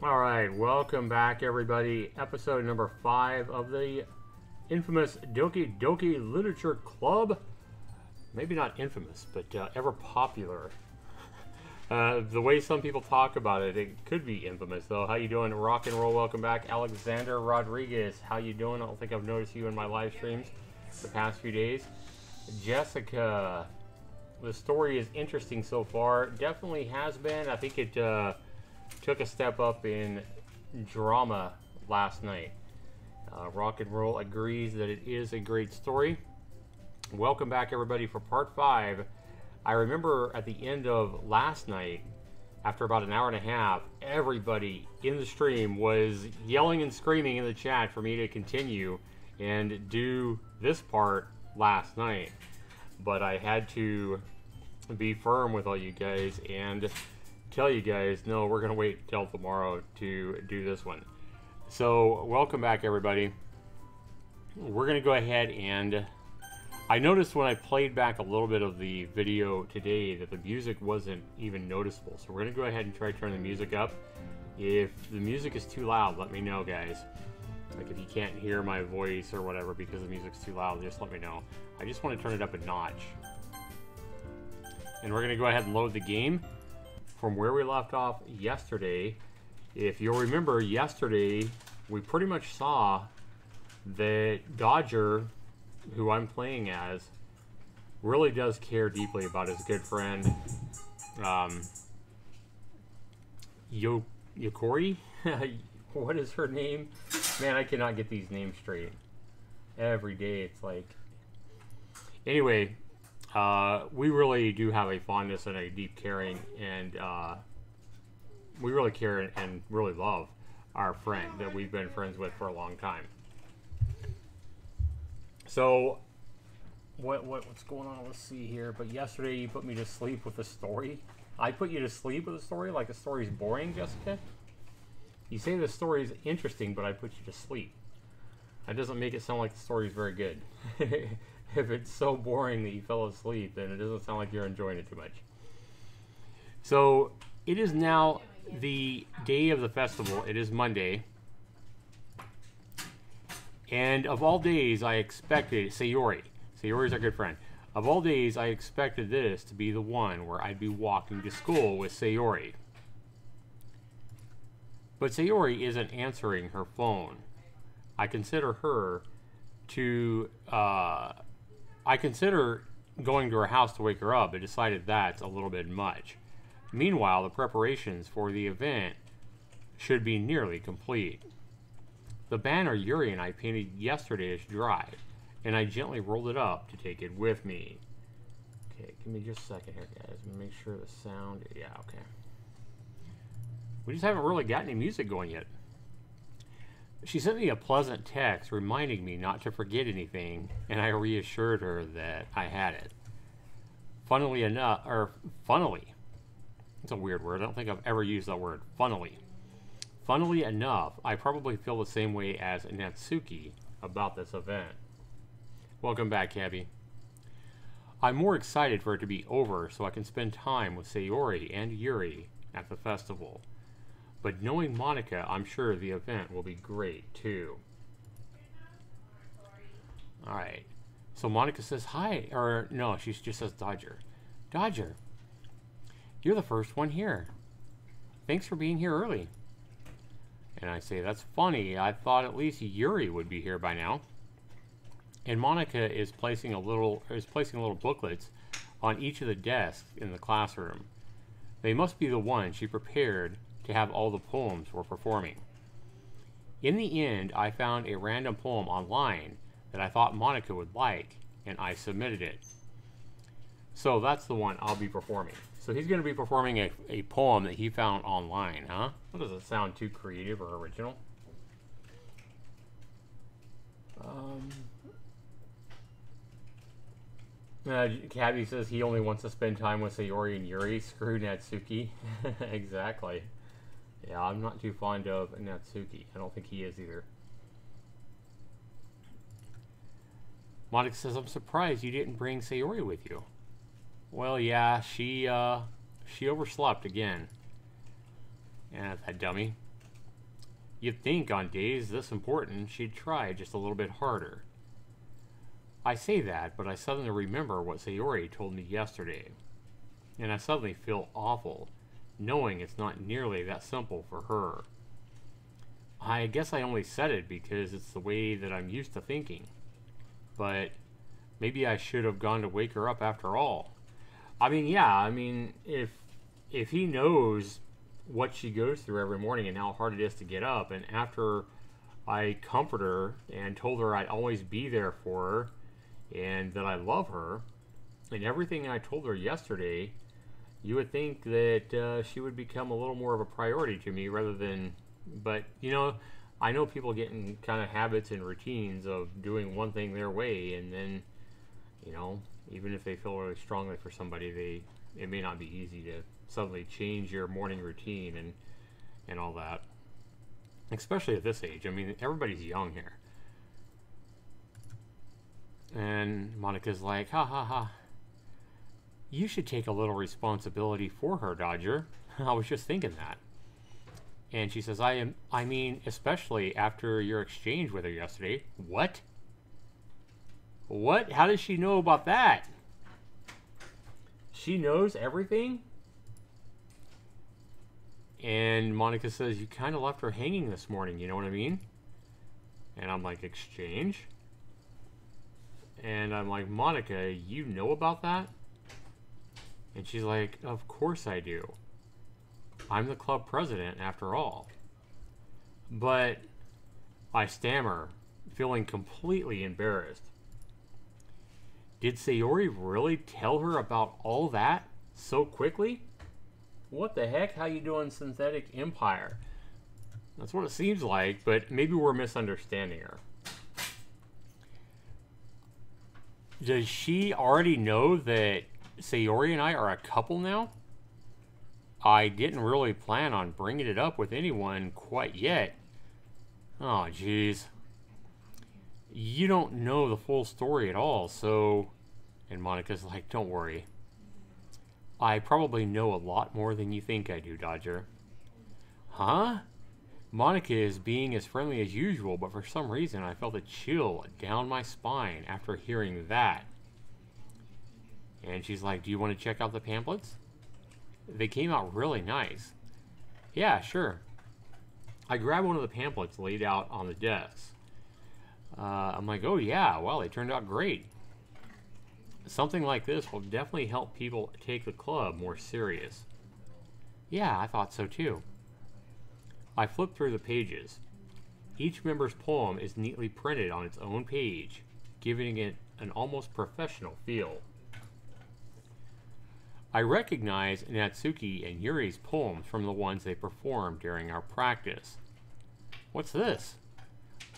All right, welcome back, everybody. Episode number 5 of the infamous Doki Doki Literature Club. Maybe not infamous, but ever popular. The way some people talk about it, it could be infamous, though. How you doing? Rock and roll. Welcome back, Alexander Rodriguez. How you doing? I don't think I've noticed you in my live streams the past few days. Jessica, the story is interesting so far. Definitely has been. I think it took a step up in drama last night. Rock and Roll agrees that it is a great story. Welcome back, everybody, for part 5. I remember at the end of last night, after about an hour and a half, everybody in the stream was yelling and screaming in the chat for me to continue and do this part last night. But I had to be firm with all you guys and tell you guys, no, we're going to wait till tomorrow to do this one. So, welcome back, everybody. We're going to go ahead and... I noticed when I played back a little bit of the video today that the music wasn't even noticeable. So we're going to go ahead and try to turn the music up. If the music is too loud, let me know, guys. Like if you can't hear my voice or whatever because the music's too loud, just let me know. I just want to turn it up a notch. And we're going to go ahead and load the game from where we left off yesterday. If you'll remember, yesterday we pretty much saw that Dodger, who I'm playing as, really does care deeply about his good friend Yokori. What is her name? Man, I cannot get these names straight. Every day it's like... Anyway, we really do have a fondness and a deep caring, and we really care and really love our friend that we've been friends with for a long time. So, what's going on? Let's see here. But yesterday you put me to sleep with a story. I put you to sleep with a story? Like the story's boring, Jessica? You say the story is interesting, but I put you to sleep. That doesn't make it sound like the story is very good. If it's so boring that you fell asleep, then it doesn't sound like you're enjoying it too much. So, it is now the day of the festival. It is Monday. And of all days, I expected Sayori. Sayori's our good friend. Of all days, I expected this to be the one where I'd be walking to school with Sayori. But Sayori isn't answering her phone. I consider going to her house to wake her up, but decided that's a little bit much. Meanwhile, the preparations for the event should be nearly complete. The banner Yuri and I painted yesterday is dry, and I gently rolled it up to take it with me. Okay, give me just a second here, guys. Make sure the sound... Yeah, okay. We just haven't really got any music going yet. She sent me a pleasant text reminding me not to forget anything, and I reassured her that I had it. Funnily enough, funnily. It's a weird word. I don't think I've ever used that word. Funnily enough, I probably feel the same way as Natsuki about this event. Welcome back, Cabby. I'm more excited for it to be over so I can spend time with Sayori and Yuri at the festival. But knowing Monica, I'm sure the event will be great, too. Alright. So Monica says hi. Or, no, she just says Dodger. Dodger, you're the first one here. Thanks for being here early. And I say, that's funny. I thought at least Yuri would be here by now. And Monica is placing little booklets on each of the desks in the classroom. They must be the ones she prepared to have all the poems we're performing. In the end, I found a random poem online that I thought Monica would like, and I submitted it. So that's the one I'll be performing. So he's going to be performing a poem that he found online, huh? That doesn't sound too creative or original. Cabby says he only wants to spend time with Sayori and Yuri. Screw Natsuki. Exactly. Yeah, I'm not too fond of Natsuki. I don't think he is either. Monica says, I'm surprised you didn't bring Sayori with you. Well, yeah, she overslept again. Yeah, that dummy. You'd think on days this important she'd try just a little bit harder. I say that, but I suddenly remember what Sayori told me yesterday, and I suddenly feel awful, knowing it's not nearly that simple for her. I guess I only said it because it's the way that I'm used to thinking, but maybe I should have gone to wake her up after all. I mean, yeah, I mean, if he knows what she goes through every morning and how hard it is to get up, and after I comfort her and told her I'd always be there for her and that I love her, and everything I told her yesterday, you would think that she would become a little more of a priority to me rather than, but, you know, I know people get in kind of habits and routines of doing one thing their way, and then, you know, even if they feel really strongly for somebody, it may not be easy to suddenly change your morning routine and all that. Especially at this age. I mean, everybody's young here. And Monica's like, ha ha ha. You should take a little responsibility for her, Dodger. I was just thinking that. And she says, I mean, especially after your exchange with her yesterday. What? What? How does she know about that? She knows everything? And Monica says, you kind of left her hanging this morning, you know what I mean? And I'm like, exchange? And I'm like, Monica, you know about that? And she's like, of course I do. I'm the club president after all. But I stammer, feeling completely embarrassed. Did Sayori really tell her about all that so quickly? What the heck? How you doing, Synthetic Empire? That's what it seems like, but maybe we're misunderstanding her. Does she already know that Sayori and I are a couple now? I didn't really plan on bringing it up with anyone quite yet. Oh, jeez. You don't know the full story at all, so... And Monica's like, don't worry. I probably know a lot more than you think I do, Dodger. Huh? Monica is being as friendly as usual, but for some reason I felt a chill down my spine after hearing that. And she's like, do you want to check out the pamphlets? They came out really nice. Yeah, sure. I grabbed one of the pamphlets laid out on the desk. I'm like, oh yeah, well, they turned out great. Something like this will definitely help people take the club more serious. Yeah, I thought so too. I flipped through the pages. Each member's poem is neatly printed on its own page, giving it an almost professional feel. I recognize Natsuki and Yuri's poems from the ones they performed during our practice. What's this?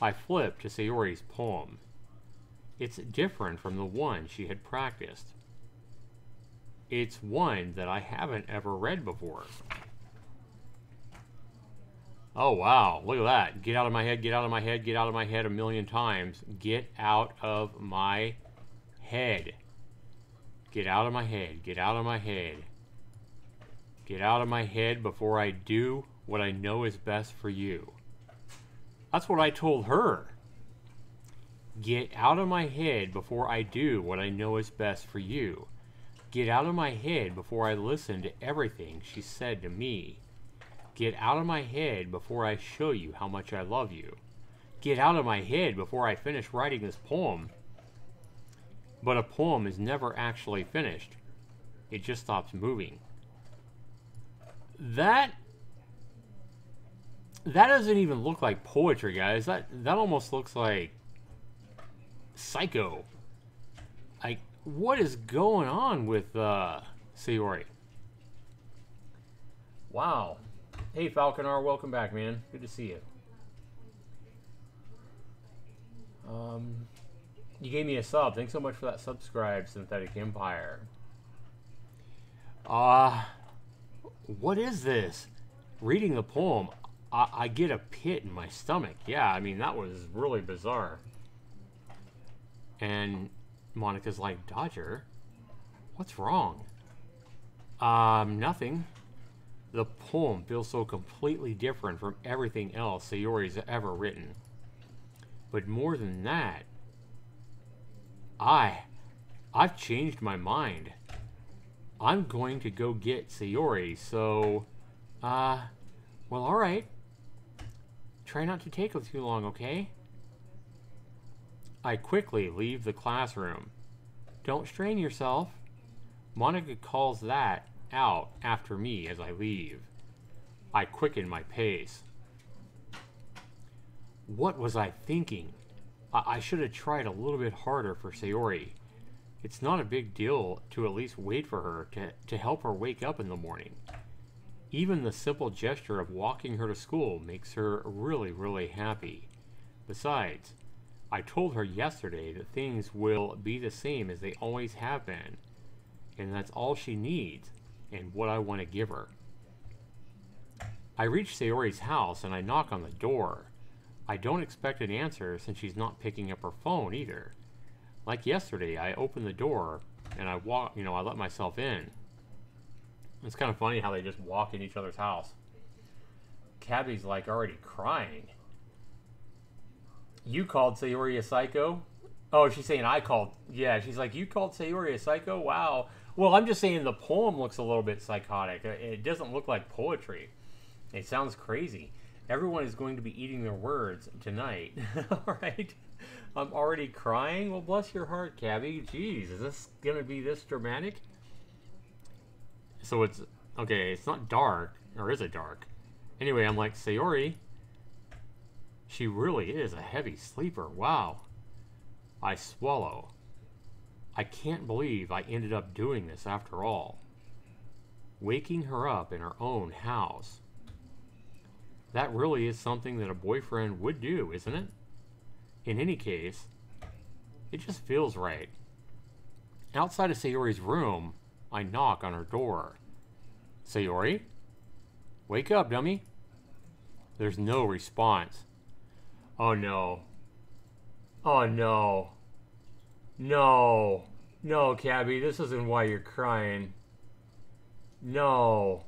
I flipped to Sayori's poem. It's different from the one she had practiced. It's one that I haven't ever read before. Oh wow, look at that. Get out of my head, get out of my head, get out of my head a million times. Get out of my head. Get out of my head, get out of my head. Get out of my head before I do what I know is best for you. That's what I told her. Get out of my head before I do what I know is best for you. Get out of my head before I listen to everything she said to me. Get out of my head before I show you how much I love you. Get out of my head before I finish writing this poem. But a poem is never actually finished. It just stops moving. That doesn't even look like poetry, guys. That almost looks like Psycho. Like, what is going on with Sayori? Wow. Hey, Falconar, welcome back, man. Good to see you. You gave me a sub. Thanks so much for that subscribe, Synthetic Empire. What is this? Reading the poem, I get a pit in my stomach. Yeah, I mean, that was really bizarre. And Monica's like, Dodger, what's wrong? Nothing. The poem feels so completely different from everything else Sayori's ever written. But more than that, I've changed my mind. I'm going to go get Sayori, so, well, alright. Try not to take too long, okay? I quickly leave the classroom. Don't strain yourself. Monica calls that out after me as I leave. I quicken my pace. What was I thinking? I should have tried a little bit harder for Sayori. It's not a big deal to at least wait for her to help her wake up in the morning. Even the simple gesture of walking her to school makes her really, really happy. Besides, I told her yesterday that things will be the same as they always have been, and that's all she needs and what I want to give her. I reach Sayori's house and I knock on the door. I don't expect an answer since she's not picking up her phone either. Like yesterday, I open the door and I walk, I let myself in. It's kind of funny how they just walk in each other's house. Cabby's like already crying. You called Sayori a psycho? Oh, she's saying I called. Yeah, she's like, you called Sayori a psycho? Wow. Well, I'm just saying the poem looks a little bit psychotic. It doesn't look like poetry. It sounds crazy. Everyone is going to be eating their words tonight. All right. I'm already crying? Well, bless your heart, Cabby. Jeez, is this going to be this dramatic? So it's, okay, it's not dark. Or is it dark? Anyway, I'm like, Sayori, she really is a heavy sleeper. Wow. I swallow. I can't believe I ended up doing this after all. Waking her up in her own house. That really is something that a boyfriend would do, isn't it? In any case, it just feels right. Outside of Sayori's room, I knock on her door. Sayori? Wake up, dummy. There's no response. Oh no. Oh no. No. No, Cabby, this isn't why you're crying. No.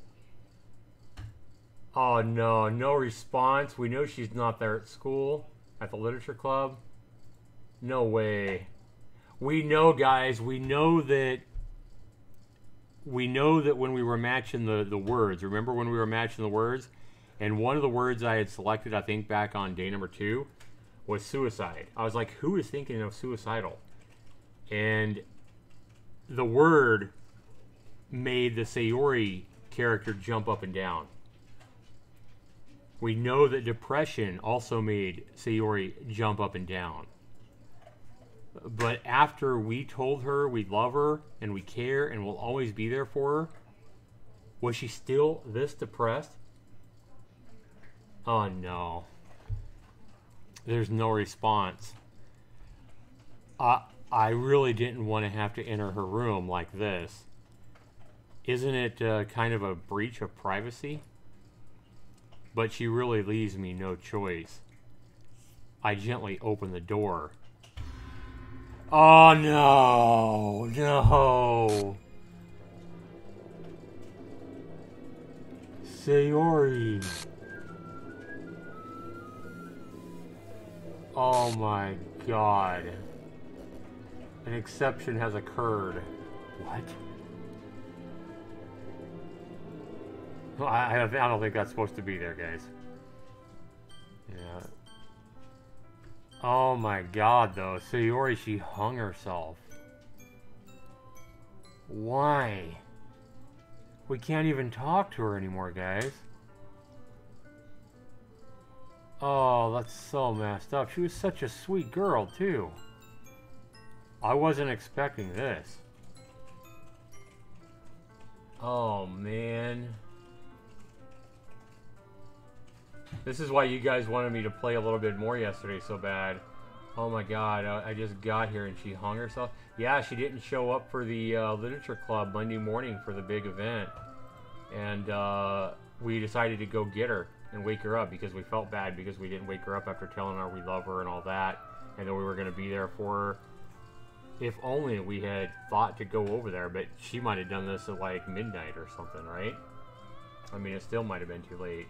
Oh no, no response. We know she's not there at school, at the literature club. No way. We know, guys, we know that when we were matching the words, remember when we were matching the words? And one of the words I had selected, I think back on day number 2, was suicide. I was like, who is thinking of suicidal? And the word made the Sayori character jump up and down. We know that depression also made Sayori jump up and down. But after we told her we love her and we care and will always be there for her, was she still this depressed? Oh no. There's no response. I really didn't want to have to enter her room like this. Isn't it kind of a breach of privacy? But she really leaves me no choice. I gently open the door. Oh no! No! Sayori! Oh my god. An exception has occurred. What? I don't think that's supposed to be there, guys. Yeah. Oh my god, though. Sayori, she hung herself. Why? We can't even talk to her anymore, guys. Oh, that's so messed up. She was such a sweet girl, too. I wasn't expecting this. Oh, man. This is why you guys wanted me to play a little bit more yesterday so bad. Oh my god, I just got here and she hung herself. Yeah, she didn't show up for the literature club Monday morning for the big event. And we decided to go get her and wake her up because we felt bad because we didn't wake her up after telling her we love her and all that. And that we were going to be there for her. If only we had thought to go over there, but she might have done this at like midnight or something, right? I mean, it still might have been too late.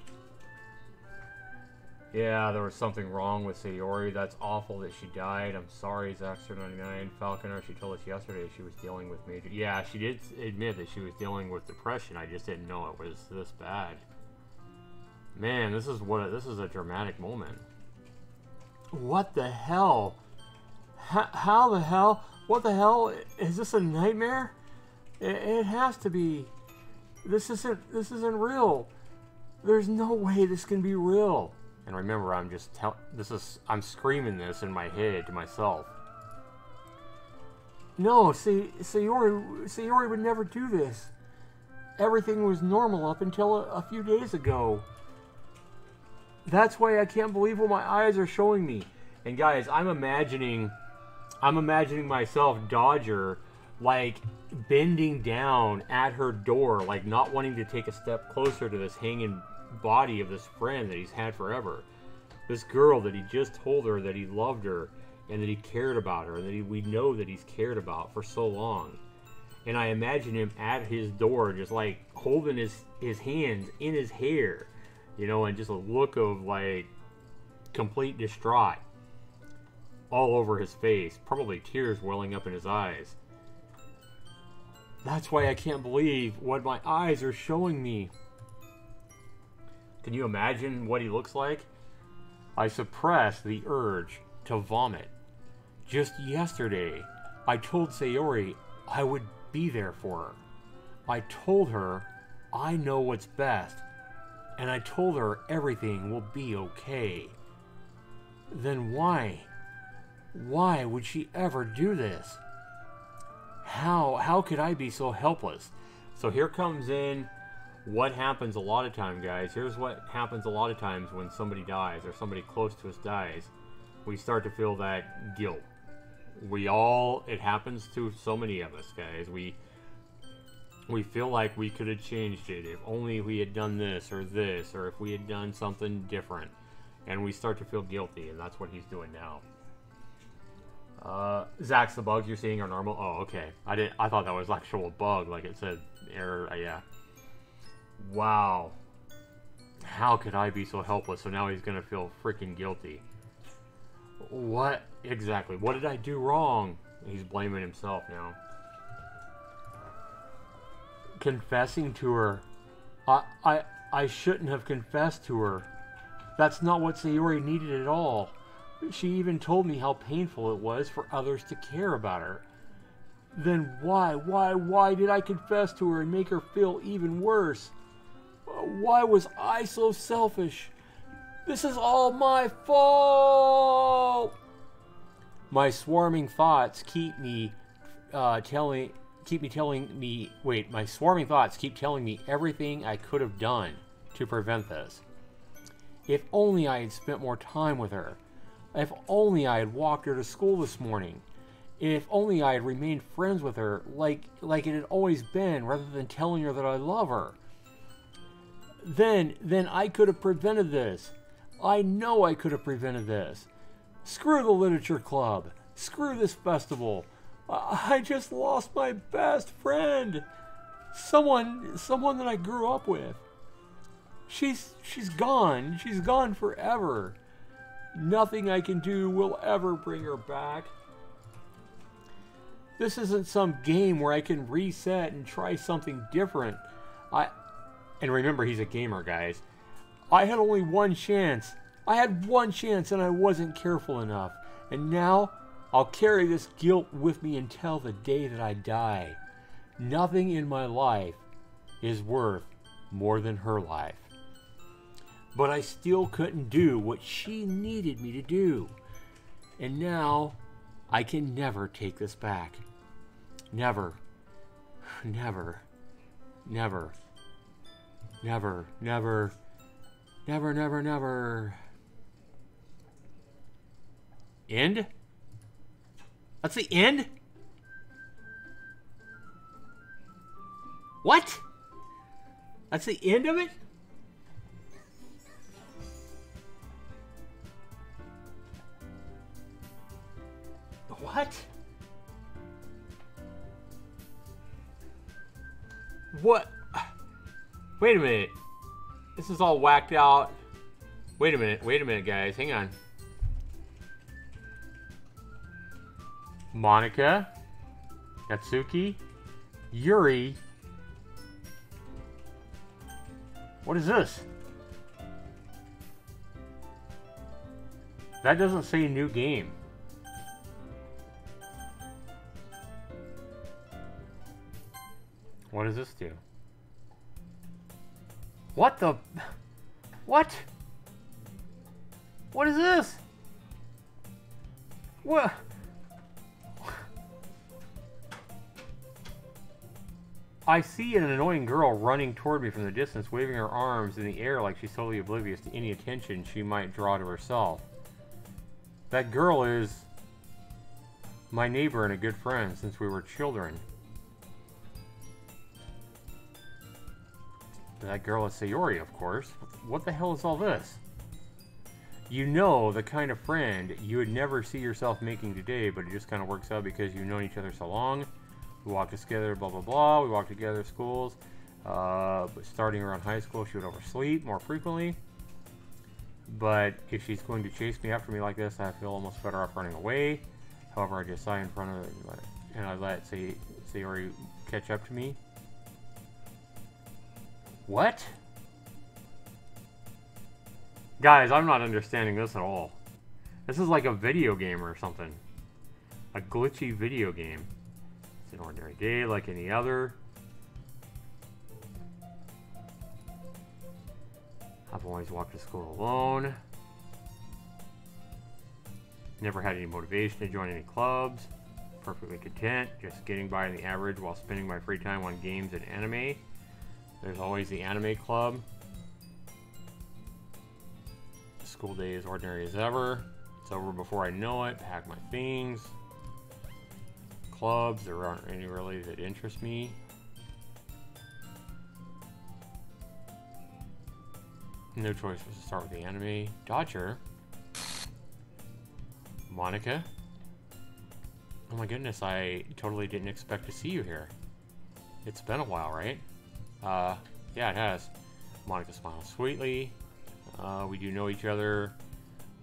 Yeah, there was something wrong with Sayori. That's awful that she died. I'm sorry, Zaxtor99. Falconer, she told us yesterday she was dealing with major... Yeah, she did admit that she was dealing with depression. I just didn't know it was this bad. Man, this is a dramatic moment. What the hell? How the hell? What the hell? Is this a nightmare? It has to be. This isn't real. There's no way this can be real. And remember, I'm screaming this in my head to myself. No, Sayori would never do this. Everything was normal up until a few days ago. That's why I can't believe what my eyes are showing me. And guys, I'm imagining myself, Dodger, like bending down at her door, like not wanting to take a step closer to this hanging body of this friend that he's had forever. This girl that he just told her that he loved her and that he cared about her and that we know that he's cared about for so long. And I imagine him at his door just like holding his hands in his hair, you know, and just a look of like complete distraught all over his face, probably tears welling up in his eyes. That's why I can't believe what my eyes are showing me. Can you imagine what he looks like? I suppressed the urge to vomit. Just yesterday, I told Sayori I would be there for her. I told her I know what's best, and I told her everything will be okay. Then why? Why would she ever do this? How could I be so helpless? So here comes in what happens a lot of times, guys. Here's what happens a lot of times when somebody dies or somebody close to us dies. We start to feel that guilt. It happens to so many of us, guys. We feel like we could have changed it. If only we had done this, or if we had done something different. And we start to feel guilty, and that's what he's doing now. Zax, the bugs you're seeing are normal. Oh, okay. I thought that was actual bug, like it said error. Yeah. Wow. How could I be so helpless? So now he's gonna feel freaking guilty. What exactly? What did I do wrong? He's blaming himself now. Confessing to her. I shouldn't have confessed to her. That's not what Sayori needed at all. She even told me how painful it was for others to care about her. Then why did I confess to her and make her feel even worse? Why was I so selfish? This is all my fault! My swarming thoughts keep telling me everything I could have done to prevent this. If only I had spent more time with her. If only I had walked her to school this morning. If only I had remained friends with her like it had always been, rather than telling her that I love her. Then I could have prevented this. I know I could have prevented this. Screw the literature club. Screw this festival. I just lost my best friend. Someone that I grew up with. She's gone. She's gone forever. Nothing I can do will ever bring her back. This isn't some game where I can reset and try something different. And remember, he's a gamer, guys. I had only one chance. I had one chance and I wasn't careful enough. And now, I'll carry this guilt with me until the day that I die. Nothing in my life is worth more than her life. But I still couldn't do what she needed me to do. And now, I can never take this back. Never. Never. Never. Never. Never. Never, never, never. End? That's the end? What? That's the end of it? What? What? Wait a minute. This is all whacked out. Wait a minute, guys. Hang on. Monica, Natsuki, Yuri. What is this? That doesn't say new game. What does this do? What the? What? What is this? What? I see an annoying girl running toward me from the distance, waving her arms in the air like she's totally oblivious to any attention she might draw to herself. That girl is my neighbor and a good friend since we were children. That girl is Sayori, of course. What the hell is all this? You know, the kind of friend you would never see yourself making today, but it just kind of works out because you've known each other so long. We walked together, blah, blah, blah. We walked together to schools. But starting around high school, she would oversleep more frequently. But if she's going to chase me after me like this, I feel almost better off running away. However, I just sigh in front of her and I let Sayori catch up to me. What? Guys, I'm not understanding this at all. This is like a video game or something. A glitchy video game. It's an ordinary day like any other. I've always walked to school alone. Never had any motivation to join any clubs. Perfectly content, just getting by on the average while spending my free time on games and anime. There's always the anime club. School day is ordinary as ever. It's over before I know it. Pack my things. Clubs, there aren't any really that interest me. No choice was to start with the anime. Dodger. Monica. Oh my goodness, I totally didn't expect to see you here. It's been a while, right? Yeah, it has. Monica smiles sweetly. We do know each other.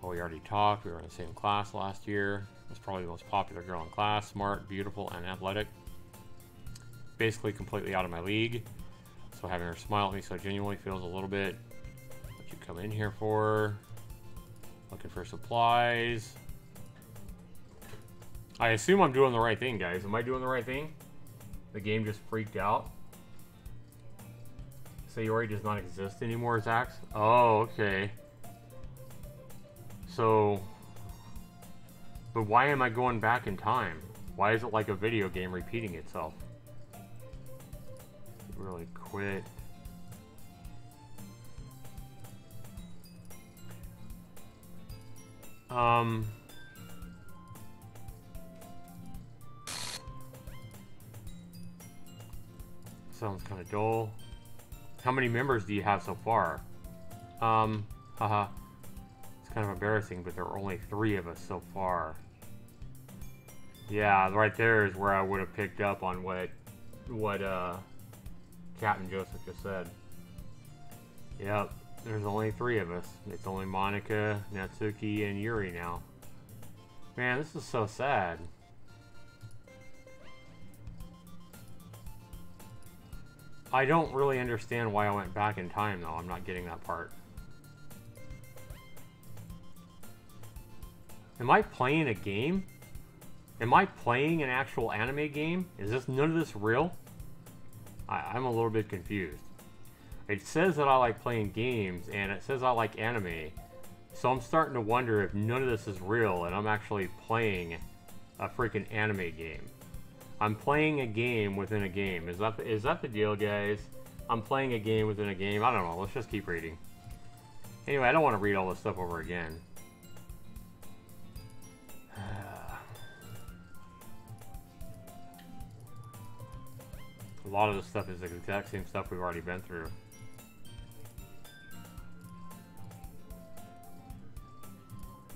Well, we already talked. We were in the same class last year. Was probably the most popular girl in class. Smart, beautiful, and athletic. Basically completely out of my league. So having her smile at me so genuinely feels a little bit. What you come in here for? Looking for supplies. I assume I'm doing the right thing, guys. Am I doing the right thing? The game just freaked out. Sayori does not exist anymore, Zax? Oh, okay. So... But why am I going back in time? Why is it like a video game repeating itself? Really quit. Sounds kind of dull. How many members do you have so far? Haha. It's kind of embarrassing, but there are only 3 of us so far. Yeah, right there is where I would have picked up on what Captain Joseph just said. Yep, there's only 3 of us. It's only Monica, Natsuki, and Yuri now. Man, this is so sad. I don't really understand why I went back in time, though. I'm not getting that part. Am I playing a game? Am I playing an actual anime game? Is this none of this real? I'm a little bit confused. It says that I like playing games, and it says I like anime. So I'm starting to wonder if none of this is real, and I'm actually playing a freaking anime game. I'm playing a game within a game. Is that the deal, guys? I'm playing a game within a game. I don't know. Let's just keep reading. Anyway, I don't want to read all this stuff over again. A lot of this stuff is the exact same stuff we've already been through.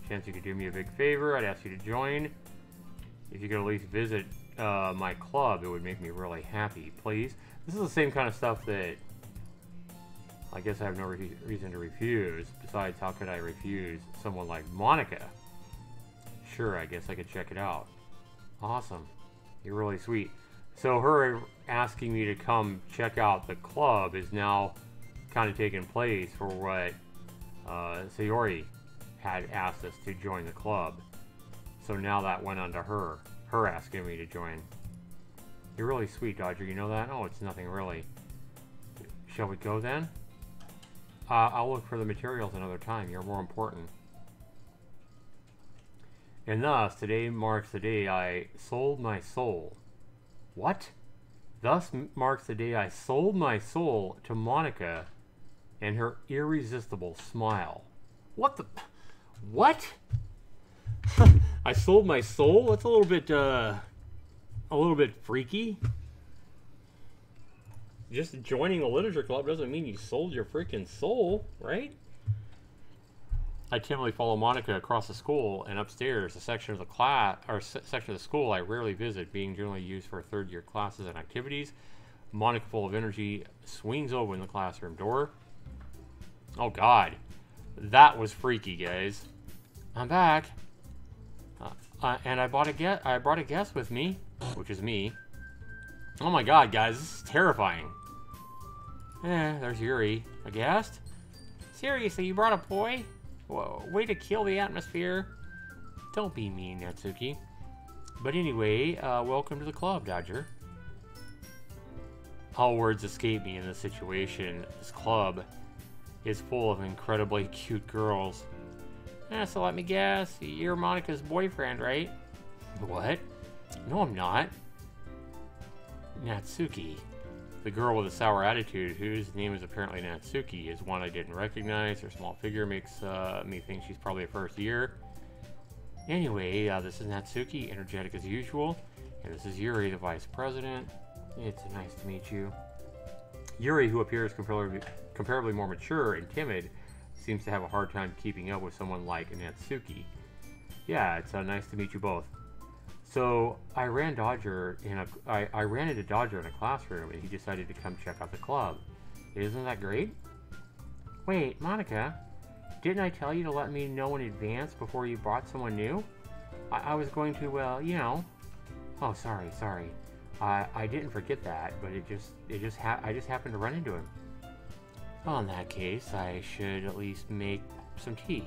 Chance you could do me a big favor, I'd ask you to join. If you could at least visit my club, it would make me really happy, please. This is the same kind of stuff that I guess I have no reason to refuse. Besides, how could I refuse someone like Monica? Sure, I guess I could check it out. Awesome. You're really sweet. So her asking me to come check out the club is now kind of taking place for what Sayori had asked us to join the club. So now that went on to her. Her asking me to join. You're really sweet, Dodger. You know that? Oh, it's nothing really. Shall we go then? I'll look for the materials another time. You're more important. And thus, today marks the day I sold my soul. What? Thus marks the day I sold my soul to Monica and her irresistible smile. What the... What? I sold my soul? That's a little bit freaky. Just joining the literature club doesn't mean you sold your freaking soul, right? I timidly follow Monica across the school and upstairs, a section of the class or section of the school I rarely visit, being generally used for third-year classes and activities. Monica, full of energy, swings open the classroom door. Oh God, that was freaky, guys. I'm back, and I brought a guest with me, which is me. Oh my God, guys, this is terrifying. There's Yuri. A guest? Seriously, you brought a boy? Whoa, way to kill the atmosphere. Don't be mean, Natsuki. But anyway, welcome to the club, Dodger. All words escape me in this situation. This club is full of incredibly cute girls. So let me guess, you're Monica's boyfriend, right? What? No, I'm not. Natsuki. The girl with a sour attitude, whose name is apparently Natsuki, is one I didn't recognize. Her small figure makes me think she's probably a first year. Anyway, this is Natsuki, energetic as usual. And this is Yuri, the vice president. It's nice to meet you. Yuri, who appears comparably more mature and timid, seems to have a hard time keeping up with someone like Natsuki. Yeah, it's nice to meet you both. So I ran into Dodger in a classroom, and he decided to come check out the club. Isn't that great? Wait, Monica, didn't I tell you to let me know in advance before you brought someone new? I was going to, well, you know. Oh, sorry. I didn't forget that, but I just happened to run into him. Well, in that case, I should at least make some tea.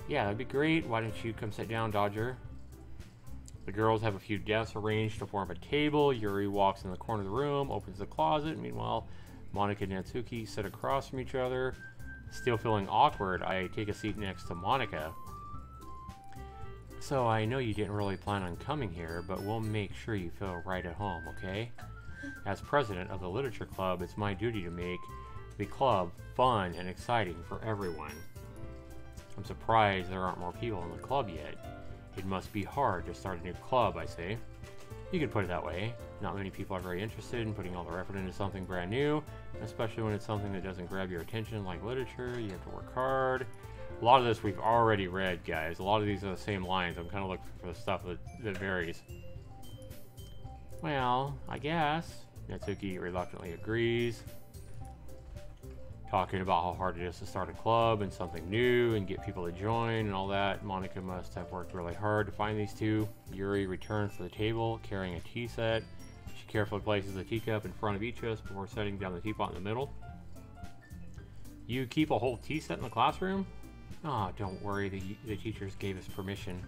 Yeah, that'd be great. Why don't you come sit down, Dodger? The girls have a few desks arranged to form a table. Yuri walks in the corner of the room, opens the closet. Meanwhile, Monica and Natsuki sit across from each other. Still feeling awkward, I take a seat next to Monica. So I know you didn't really plan on coming here, but we'll make sure you feel right at home, okay? As president of the literature club, it's my duty to make the club fun and exciting for everyone. I'm surprised there aren't more people in the club yet. It must be hard to start a new club, I say. You could put it that way. Not many people are very interested in putting all their effort into something brand new, especially when it's something that doesn't grab your attention like literature. You have to work hard. A lot of this we've already read, guys. A lot of these are the same lines. I'm kind of looking for the stuff that varies. Well, I guess. Natsuki reluctantly agrees. Talking about how hard it is to start a club and something new and get people to join and all that. Monica must have worked really hard to find these two. Yuri returns to the table carrying a tea set. She carefully places the teacup in front of each of us before setting down the teapot in the middle. You keep a whole tea set in the classroom? Oh, don't worry, the teachers gave us permission.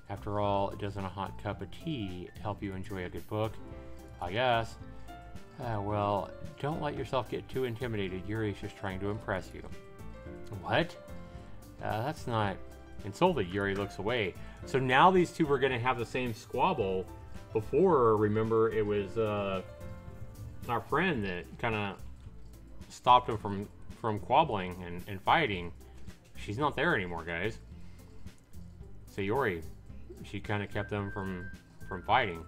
After all, doesn't a hot cup of tea help you enjoy a good book? I guess. Well, don't let yourself get too intimidated. Yuri's just trying to impress you. What? That's not... Insulted, Yuri looks away. So now these two were going to have the same squabble. Before, remember, it was our friend that kind of stopped him from squabbling and fighting. She's not there anymore, guys. So Yuri, she kind of kept them from fighting.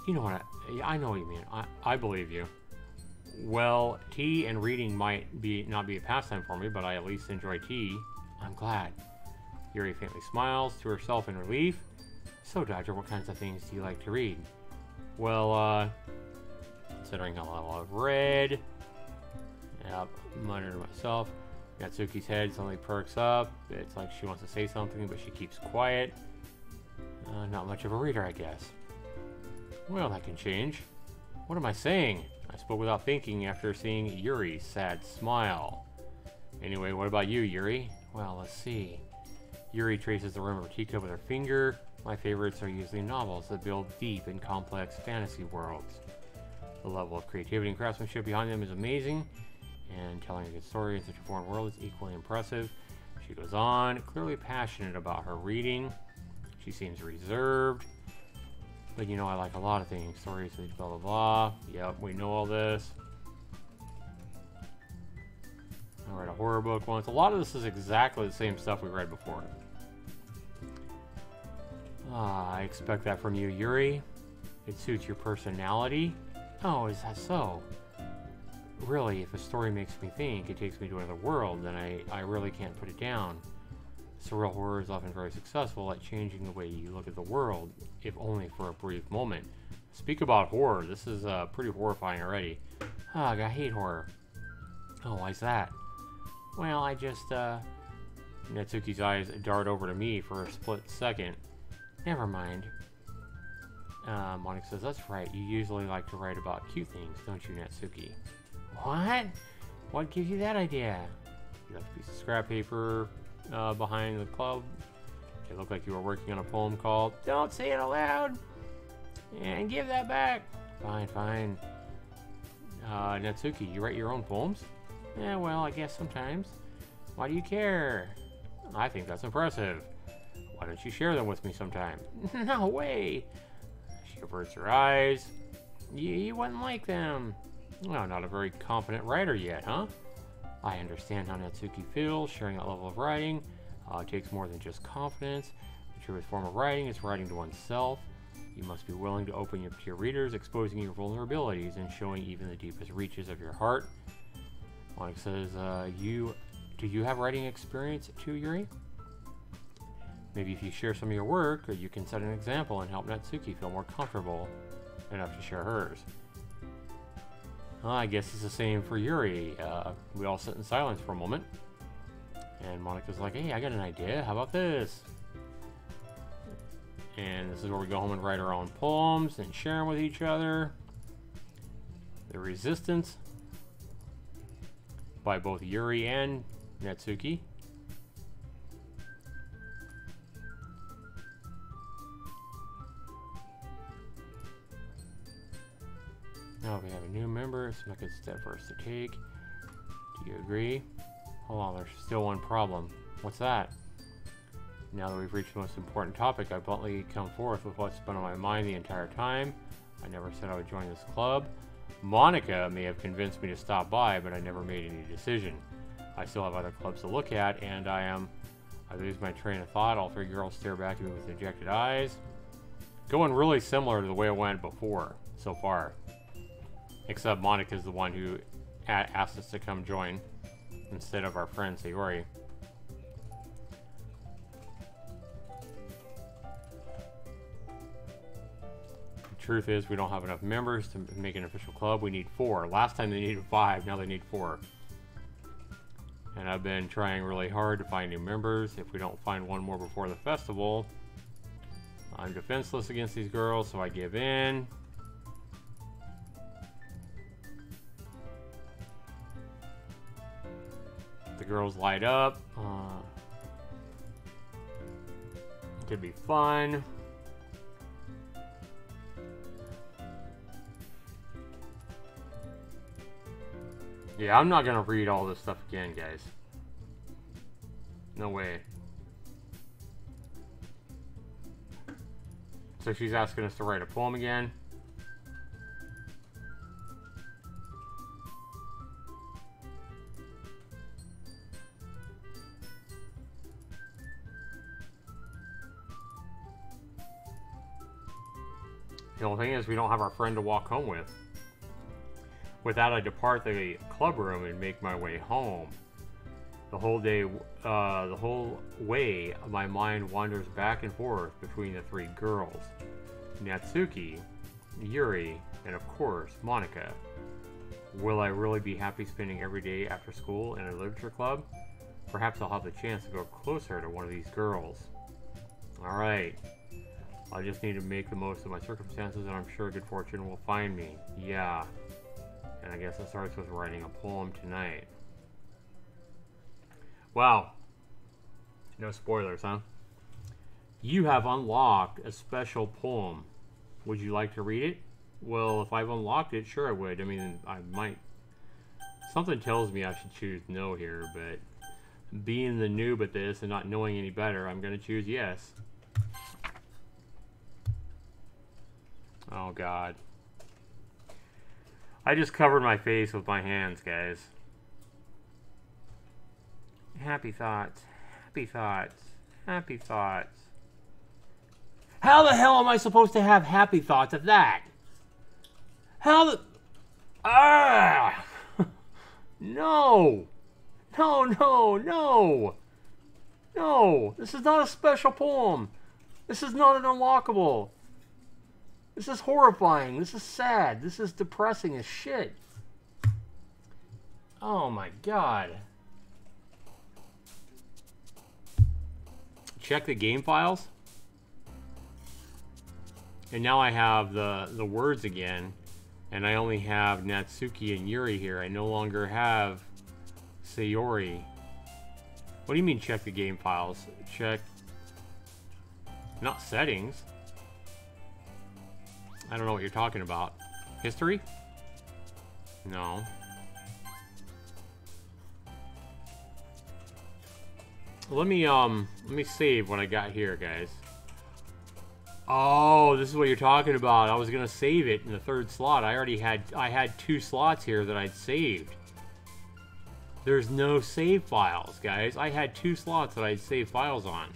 You know what? I know what you mean. I believe you. Well, tea and reading might not be a pastime for me, but I at least enjoy tea. I'm glad. Yuri faintly smiles to herself in relief. So, Dodger, what kinds of things do you like to read? Well, considering how I've read, Yep, muttering to myself. Natsuki's head suddenly perks up. It's like she wants to say something, but she keeps quiet. Not much of a reader, I guess. Well, that can change. What am I saying? I spoke without thinking after seeing Yuri's sad smile. Anyway, what about you, Yuri? Well, let's see. Yuri traces the rim of her teacup with her finger. My favorites are usually novels that build deep and complex fantasy worlds. The level of creativity and craftsmanship behind them is amazing, and telling a good story in such a foreign world is equally impressive. She goes on, clearly passionate about her reading. She seems reserved. But you know, I like a lot of things. Stories, blah, blah, blah. Yep, we know all this. I read a horror book once. A lot of this is exactly the same stuff we read before. I expect that from you, Yuri. It suits your personality. Oh, is that so? Really, if a story makes me think, it takes me to another world, then I really can't put it down. Surreal horror is often very successful at changing the way you look at the world, if only for a brief moment. Speak about horror. This is pretty horrifying already. Ugh, I hate horror. Oh, why's that? Well, I just, Natsuki's eyes dart over to me for a split second. Never mind. Monika says, that's right. You usually like to write about cute things, don't you, Natsuki? What? What gives you that idea? You left a piece of scrap paper behind the club. It looked like you were working on a poem called Don't Say It Aloud! And give that back! Fine, fine. Natsuki, you write your own poems? Yeah, well, I guess sometimes. Why do you care? I think that's impressive. Why don't you share them with me sometime? No way! She averts her eyes. You wouldn't like them. Well, not a very confident writer yet, huh? I understand how Natsuki feels. Sharing that level of writing takes more than just confidence. The truest form of writing is writing to oneself. You must be willing to open up to your readers, exposing your vulnerabilities and showing even the deepest reaches of your heart. Monika says, do you have writing experience too, Yuri? Maybe if you share some of your work, you can set an example and help Natsuki feel more comfortable enough to share hers. I guess it's the same for Yuri. We all sit in silence for a moment. And Monika's like, hey, I got an idea. How about this? And this is where we go home and write our own poems and share them with each other. The Resistance by both Yuri and Natsuki. Now we have a new member. It's not a good step for us to take. Do you agree? Hold on, there's still one problem. What's that? Now that we've reached the most important topic, I bluntly come forth with what's been on my mind the entire time. I never said I would join this club. Monika may have convinced me to stop by, but I never made any decision. I still have other clubs to look at, and I lose my train of thought. All three girls stare back at me with dejected eyes. Going really similar to the way it went before, so far. Except Monika's the one who asked us to come join instead of our friend Sayori. The truth is, we don't have enough members to make an official club. We need 4. Last time they needed 5, now they need 4. And I've been trying really hard to find new members. If we don't find one more before the festival, I'm defenseless against these girls, so I give in. The girls light up. It could be fun. Yeah, I'm not gonna read all this stuff again, guys. No way. So she's asking us to write a poem again. The only thing is, we don't have our friend to walk home with. With that, I depart the club room and make my way home. The whole way, my mind wanders back and forth between the 3 girls. Natsuki, Yuri, and of course, Monika. Will I really be happy spending every day after school in a literature club? Perhaps I'll have the chance to go closer to one of these girls. Alright. I just need to make the most of my circumstances, and I'm sure good fortune will find me. Yeah. And I guess it starts with writing a poem tonight. Wow. No spoilers, huh? You have unlocked a special poem. Would you like to read it? Well, if I've unlocked it, sure I would. I mean, I might. Something tells me I should choose no here, but being the noob at this and not knowing any better, I'm going to choose yes. Oh, God. I just covered my face with my hands, guys. Happy thoughts. Happy thoughts. Happy thoughts. How the hell am I supposed to have happy thoughts of that? How the... Ah! No! No, no, no! No! This is not a special poem. This is not an unlockable. This is horrifying. This is sad. This is depressing as shit. Oh my God. Check the game files. And now I have the words again. And I only have Natsuki and Yuri here. I no longer have Sayori. What do you mean check the game files? Check... Not settings. I don't know what you're talking about. History? No. Let me save what I got here, guys. Oh, this is what you're talking about. I was gonna save it in the third slot. I had 2 slots here that I'd saved. There's no save files, guys. I had 2 slots that I'd save files on.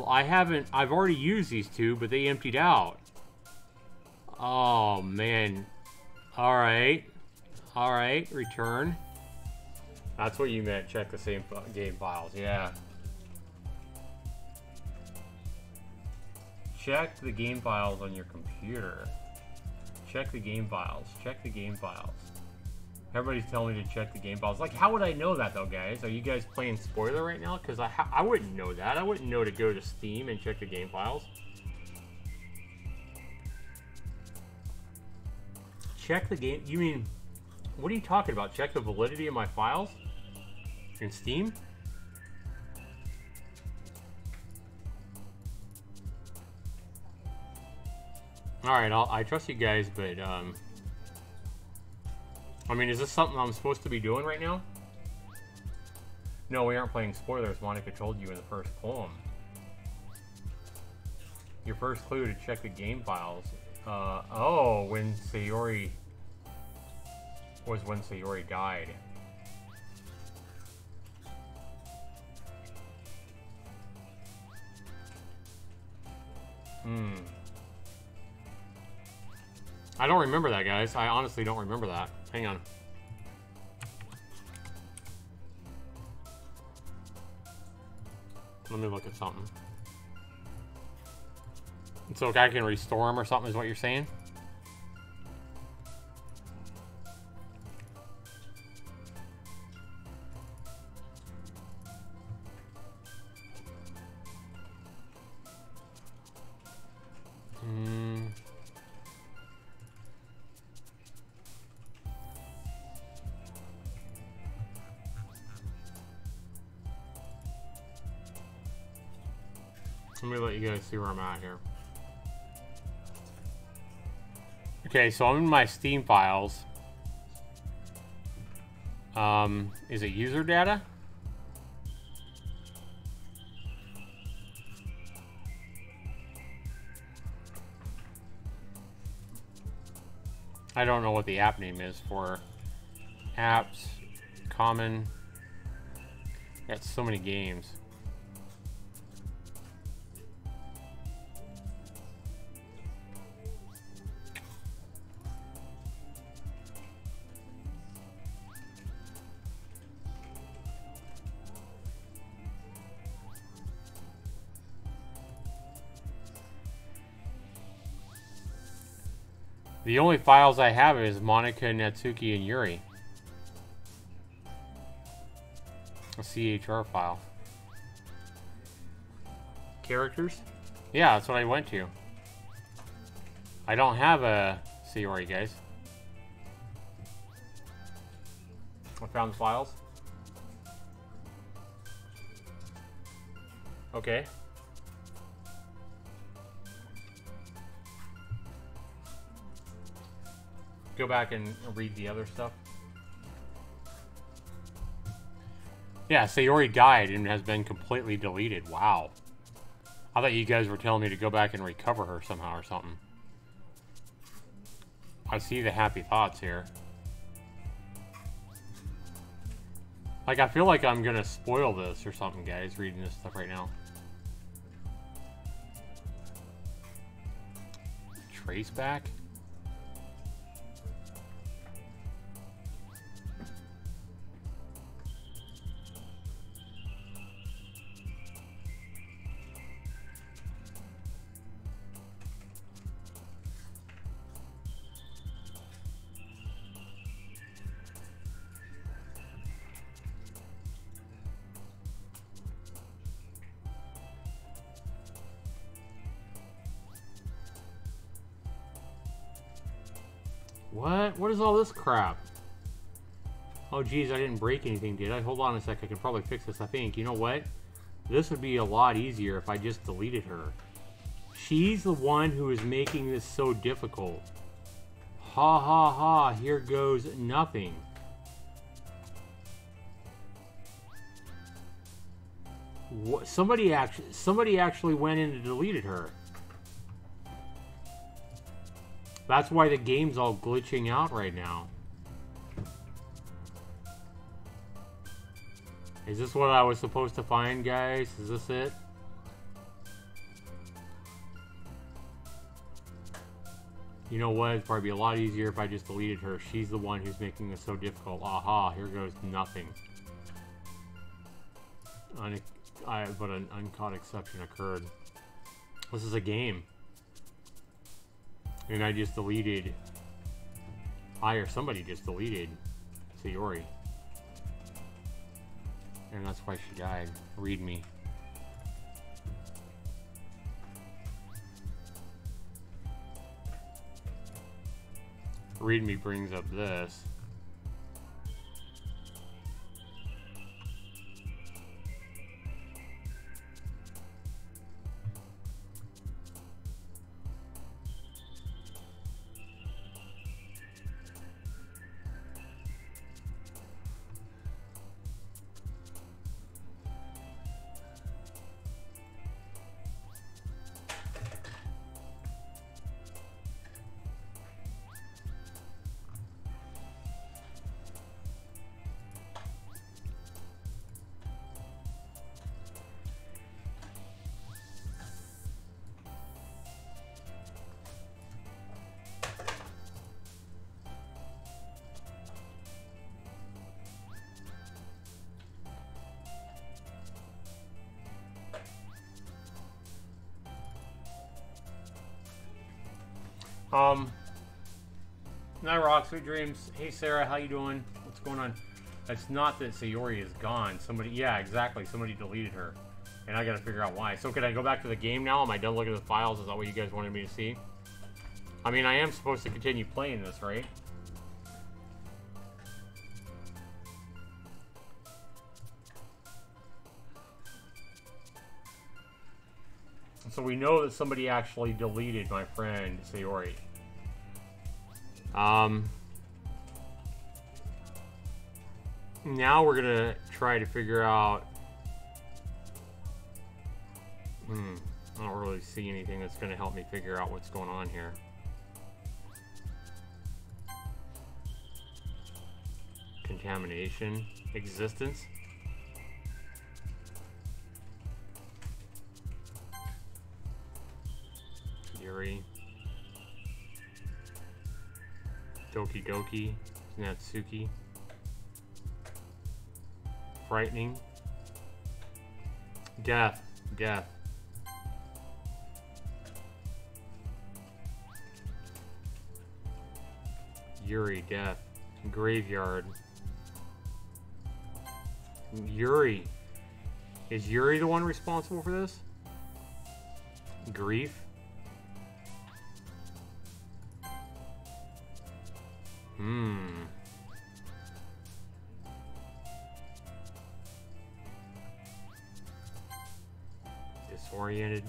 I've already used these 2, but they emptied out. Oh, man. Alright. Alright, return. That's what you meant, check the same game files, yeah. Check the game files on your computer. Check the game files, check the game files. Everybody's telling me to check the game files. Like, how would I know that, though, guys? Are you guys playing spoiler right now? Because I wouldn't know that. I wouldn't know to go to Steam and check the game files. Check the game... You mean... What are you talking about? Check the validity of my files? In Steam? Alright, I trust you guys, but, I mean, is this something I'm supposed to be doing right now? No, we aren't playing spoilers. Monica told you in the first poem. Your first clue to check the game files. Oh, when Sayori... was when Sayori died. I don't remember that, guys. I honestly don't remember that. Hang on. Let me look at something. So I can restore them or something is what you're saying? Let me let you guys see where I'm at here. Okay, so I'm in my Steam files. Is it user data? I don't know what the app name is for apps, common. That's so many games. The only files I have is Monica, Natsuki, and Yuri. A CHR file. Characters? Yeah, that's what I went to. I don't have a Sayori, guys. I found the files. Okay. Go back and read the other stuff. Yeah, Sayori died and has been completely deleted. Wow. I thought you guys were telling me to go back and recover her somehow or something. I see the happy thoughts here. Like, I feel like I'm gonna spoil this or something, guys, reading this stuff right now. Trace back? What? What is all this crap? Oh, geez, I didn't break anything, did I? Hold on a sec. I can probably fix this, I think. You know what? This would be a lot easier if I just deleted her. She's the one who is making this so difficult. Ha ha ha. Here goes nothing. What? Somebody actually went in and deleted her. That's why the game's all glitching out right now. Is this what I was supposed to find, guys? Is this it? You know what? It'd probably be a lot easier if I just deleted her. She's the one who's making this so difficult. Aha, here goes nothing. But an uncaught exception occurred. This is a game. And I just deleted... or somebody just deleted Sayori. And that's why she died. Read me. Read me brings up this. Night Rock, sweet dreams. Hey Sarah, how you doing? What's going on? It's not that Sayori is gone. Somebody, yeah, exactly. Somebody deleted her. And I gotta figure out why. So can I go back to the game now? Am I done looking at the files? Is that what you guys wanted me to see? I mean, I am supposed to continue playing this, right? So we know that somebody actually deleted my friend Sayori. Now we're gonna try to figure out. I don't really see anything that's gonna help me figure out what's going on here. Contamination, existence. Yuri. Doki Doki, Natsuki. Frightening. Death. Death. Yuri, death. Graveyard. Yuri. Is Yuri the one responsible for this? Grief. Disoriented.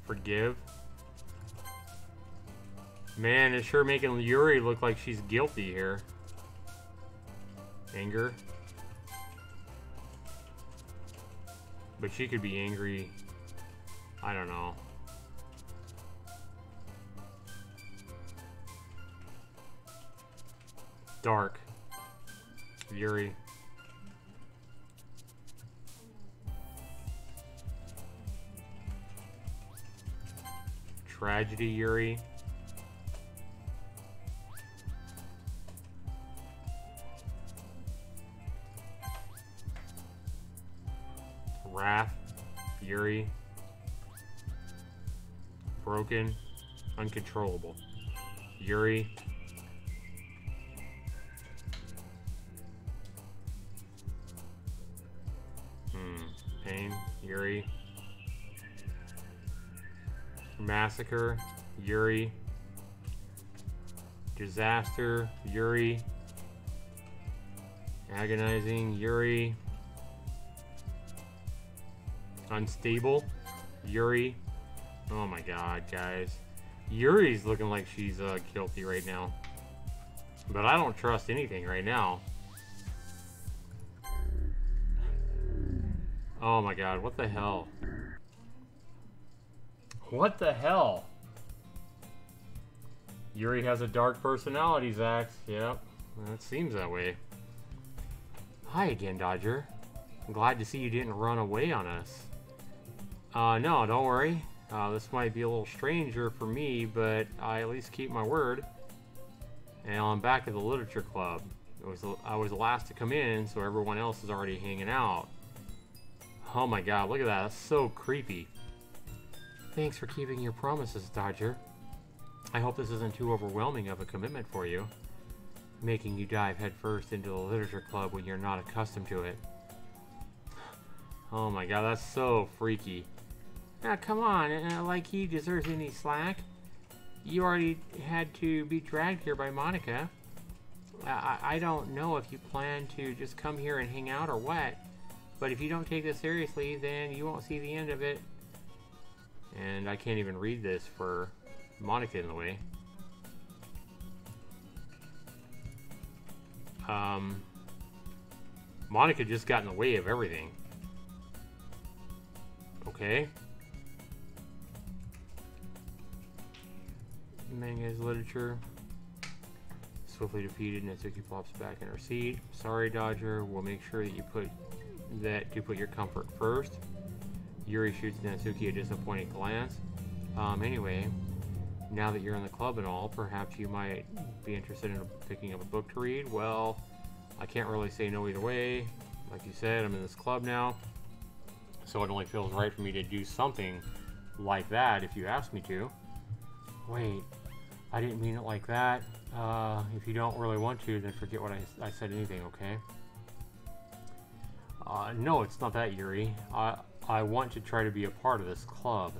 Forgive. Man, it's sure making Yuri look like she's guilty here. Anger. But she could be angry. I don't know. Dark. Yuri. Tragedy, Yuri. Wrath, Yuri. Broken, uncontrollable. Yuri. Pain, Yuri. Massacre, Yuri. Disaster, Yuri. Agonizing, Yuri. Unstable, Yuri. Oh my god, guys. Yuri's looking like she's guilty right now. But I don't trust anything right now. Oh my god, what the hell? What the hell? Yuri has a dark personality, Zax. Yep, it seems that way. Hi again, Dodger. I'm glad to see you didn't run away on us. No, don't worry. This might be a little stranger for me, but I at least keep my word. And I'm back at the Literature Club. I was the last to come in, so everyone else is already hanging out. Oh my god, look at that. That's so creepy. Thanks for keeping your promises, Dodger. I hope this isn't too overwhelming of a commitment for you, making you dive headfirst into the Literature Club when you're not accustomed to it. Oh my god, that's so freaky. Now, come on, like he deserves any slack. You already had to be dragged here by Monica. I don't know if you plan to just come here and hang out or what, but if you don't take this seriously, then you won't see the end of it. And I can't even read this for Monica in the way. Monica just got in the way of everything. Okay. Manga's literature. Swiftly defeated, Natsuki plops back in her seat. Sorry, Dodger. We'll make sure that you put your comfort first. Yuri shoots Natsuki a disappointed glance. Anyway, now that you're in the club and all, perhaps you might be interested in picking up a book to read. Well, I can't really say no either way. Like you said, I'm in this club now, so it only feels right for me to do something like that if you ask me to. Wait, I didn't mean it like that. If you don't really want to, then forget what I said anything, okay? No, it's not that, Yuri. I want to try to be a part of this club,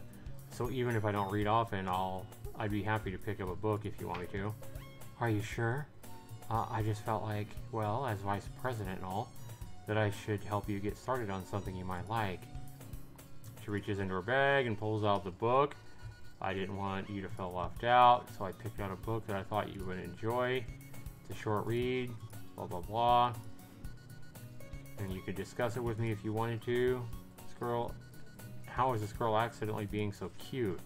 so even if I don't read often, I'd be happy to pick up a book if you want me to. Are you sure? I just felt like, well, as vice president and all, that I should help you get started on something you might like. She reaches into her bag and pulls out the book. I didn't want you to feel left out, so I picked out a book that I thought you would enjoy. It's a short read, blah blah blah. And you could discuss it with me if you wanted to. How is this girl accidentally being so cute?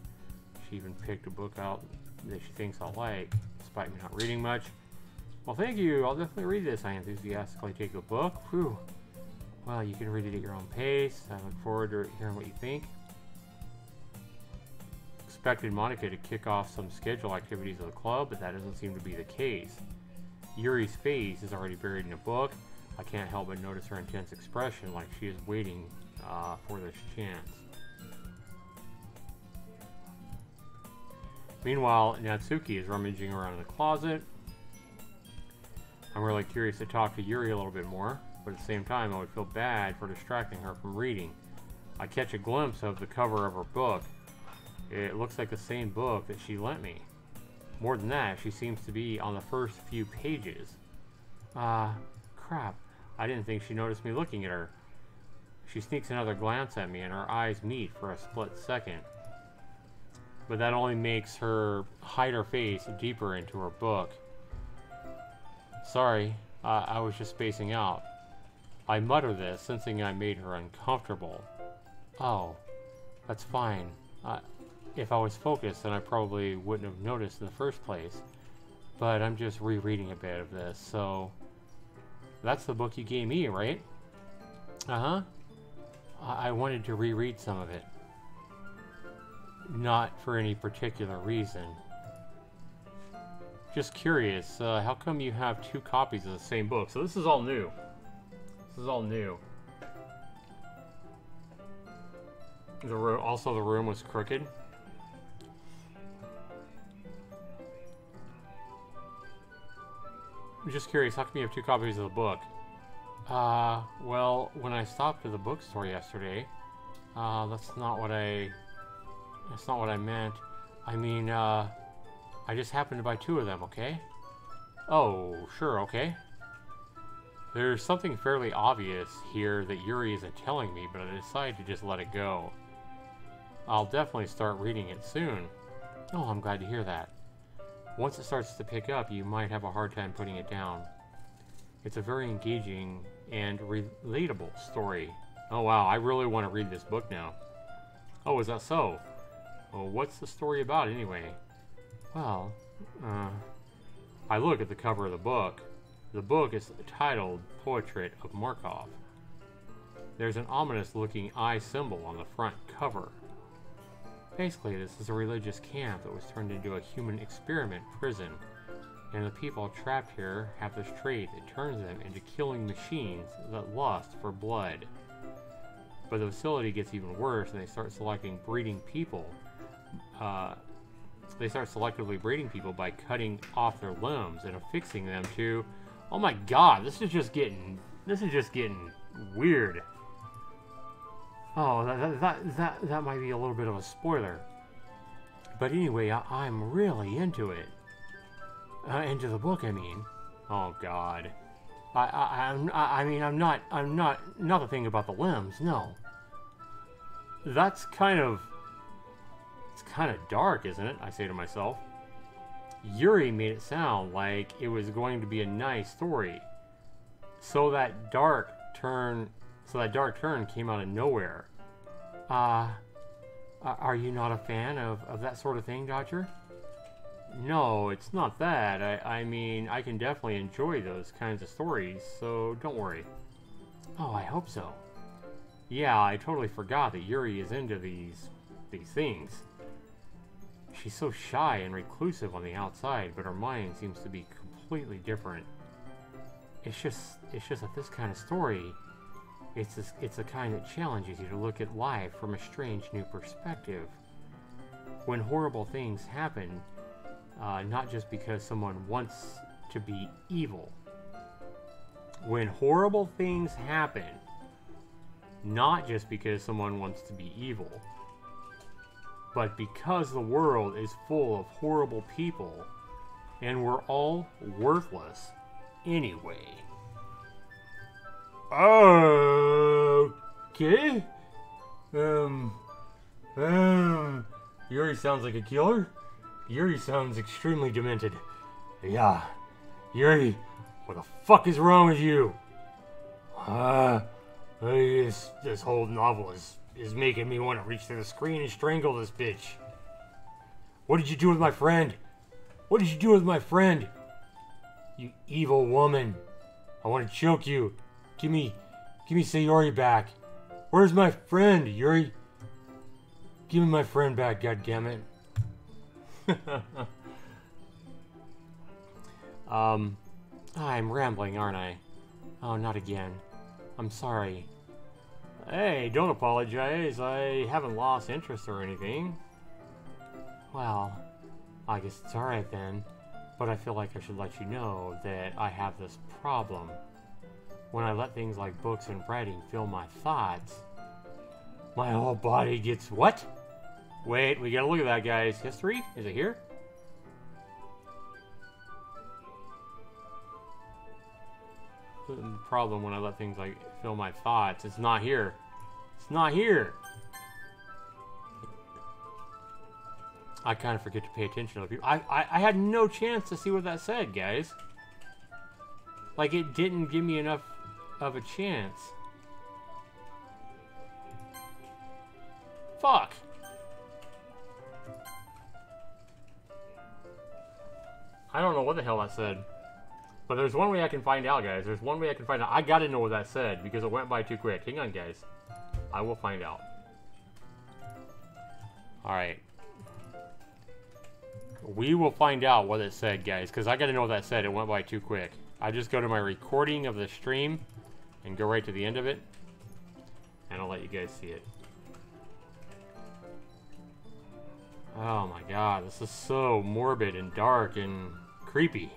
She even picked a book out that she thinks I'll like, despite me not reading much. Well, thank you. I'll definitely read this. I enthusiastically take a book. Whew. Well, you can read it at your own pace. I look forward to hearing what you think. Expected Monica to kick off some schedule activities of the club, but that doesn't seem to be the case. Yuri's face is already buried in a book. I can't help but notice her intense expression, like she is waiting for this chance. Meanwhile, Natsuki is rummaging around in the closet. I'm really curious to talk to Yuri a little bit more, but at the same time, I would feel bad for distracting her from reading. I catch a glimpse of the cover of her book. It looks like the same book that she lent me. More than that, she seems to be on the first few pages. Crap. I didn't think she noticed me looking at her. She sneaks another glance at me and our eyes meet for a split second. But that only makes her hide her face deeper into her book. Sorry, I was just spacing out. I mutter this, sensing I made her uncomfortable. Oh, that's fine. If I was focused, then I probably wouldn't have noticed in the first place. But I'm just rereading a bit of this, so... That's the book you gave me, right? Uh-huh. I wanted to reread some of it. Not for any particular reason. Just curious, how come you have 2 copies of the same book? So this is all new. This is all new. Also, the room was crooked. I'm just curious, how come you have 2 copies of the book? Well, when I stopped at the bookstore yesterday, that's not what I meant. I mean, I just happened to buy 2 of them, okay? Oh, sure, okay. There's something fairly obvious here that Yuri isn't telling me, but I decided to just let it go. I'll definitely start reading it soon. Oh, I'm glad to hear that. Once it starts to pick up, you might have a hard time putting it down. It's a very engaging and relatable story. Oh wow, I really want to read this book now. Oh, is that so? Well, what's the story about anyway? Well, I look at the cover of the book. The book is titled Portrait of Markov. There's an ominous looking eye symbol on the front cover. Basically, this is a religious camp that was turned into a human experiment prison, and the people trapped here have this trait that turns them into killing machines that lust for blood. But the facility gets even worse, and they start selecting breeding people. They start selectively breeding people by cutting off their limbs and affixing them to... Oh my god, this is just getting weird. Oh, that might be a little bit of a spoiler. But anyway, I'm really into it. Into the book, I mean. Oh God. I mean, I'm not the thing about the limbs, no. That's it's kind of dark, isn't it? I say to myself. Yuri made it sound like it was going to be a nice story. So that dark turn came out of nowhere. Are you not a fan of that sort of thing, Dodger? No, it's not that. I mean, I can definitely enjoy those kinds of stories, so don't worry. Oh, I hope so. Yeah, I totally forgot that Yuri is into these things. She's so shy and reclusive on the outside, but her mind seems to be completely different. It's just that this kind of story, it's the kind that challenges you to look at life from a strange new perspective. When horrible things happen, not just because someone wants to be evil. When horrible things happen, not just because someone wants to be evil, but because the world is full of horrible people, and we're all worthless anyway. Okay. Yuri sounds like a killer. Yuri sounds extremely demented. Yeah. Yuri, what the fuck is wrong with you? This whole novel is making me want to reach to the screen and strangle this bitch. What did you do with my friend? What did you do with my friend? You evil woman. I want to choke you. Give me Sayori back. Where's my friend, Yuri? Give me my friend back, goddammit. I'm rambling, aren't I? Oh, not again. I'm sorry. Hey, don't apologize. I haven't lost interest or anything. Well, I guess it's alright then, but I feel like I should let you know that I have this problem. When I let things like books and writing fill my thoughts, my whole body gets what? Wait, we gotta look at that, guys. History? Is it here? The problem when I let things like fill my thoughts. It's not here. It's not here. I kind of forget to pay attention to people. I had no chance to see what that said, guys. Like, it didn't give me enough of a chance. Fuck. I don't know what the hell that said. But there's one way I can find out, guys. There's one way I can find out. I gotta know what that said because it went by too quick. Hang on, guys. I will find out. Alright. We will find out what it said, guys, because I gotta know what that said. It went by too quick. I just go to my recording of the stream and go right to the end of it. And I'll let you guys see it. Oh my god, this is so morbid and dark and creepy.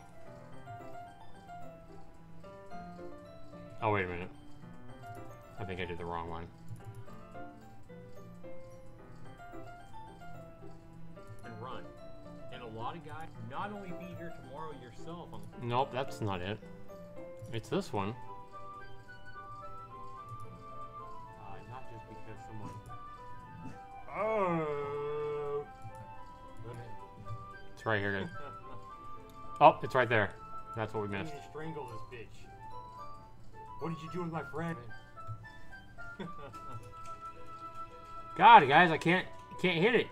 Oh, wait a minute. I think I did the wrong one. And run. And a lot of guys, not only be here tomorrow yourself. Nope, that's not it. It's this one. Not just because someone... Oh! It's right here, guys. Oh, it's right there. That's what we missed. You need to strangle this bitch. What did you do with my friend? God, guys, I can't hit it.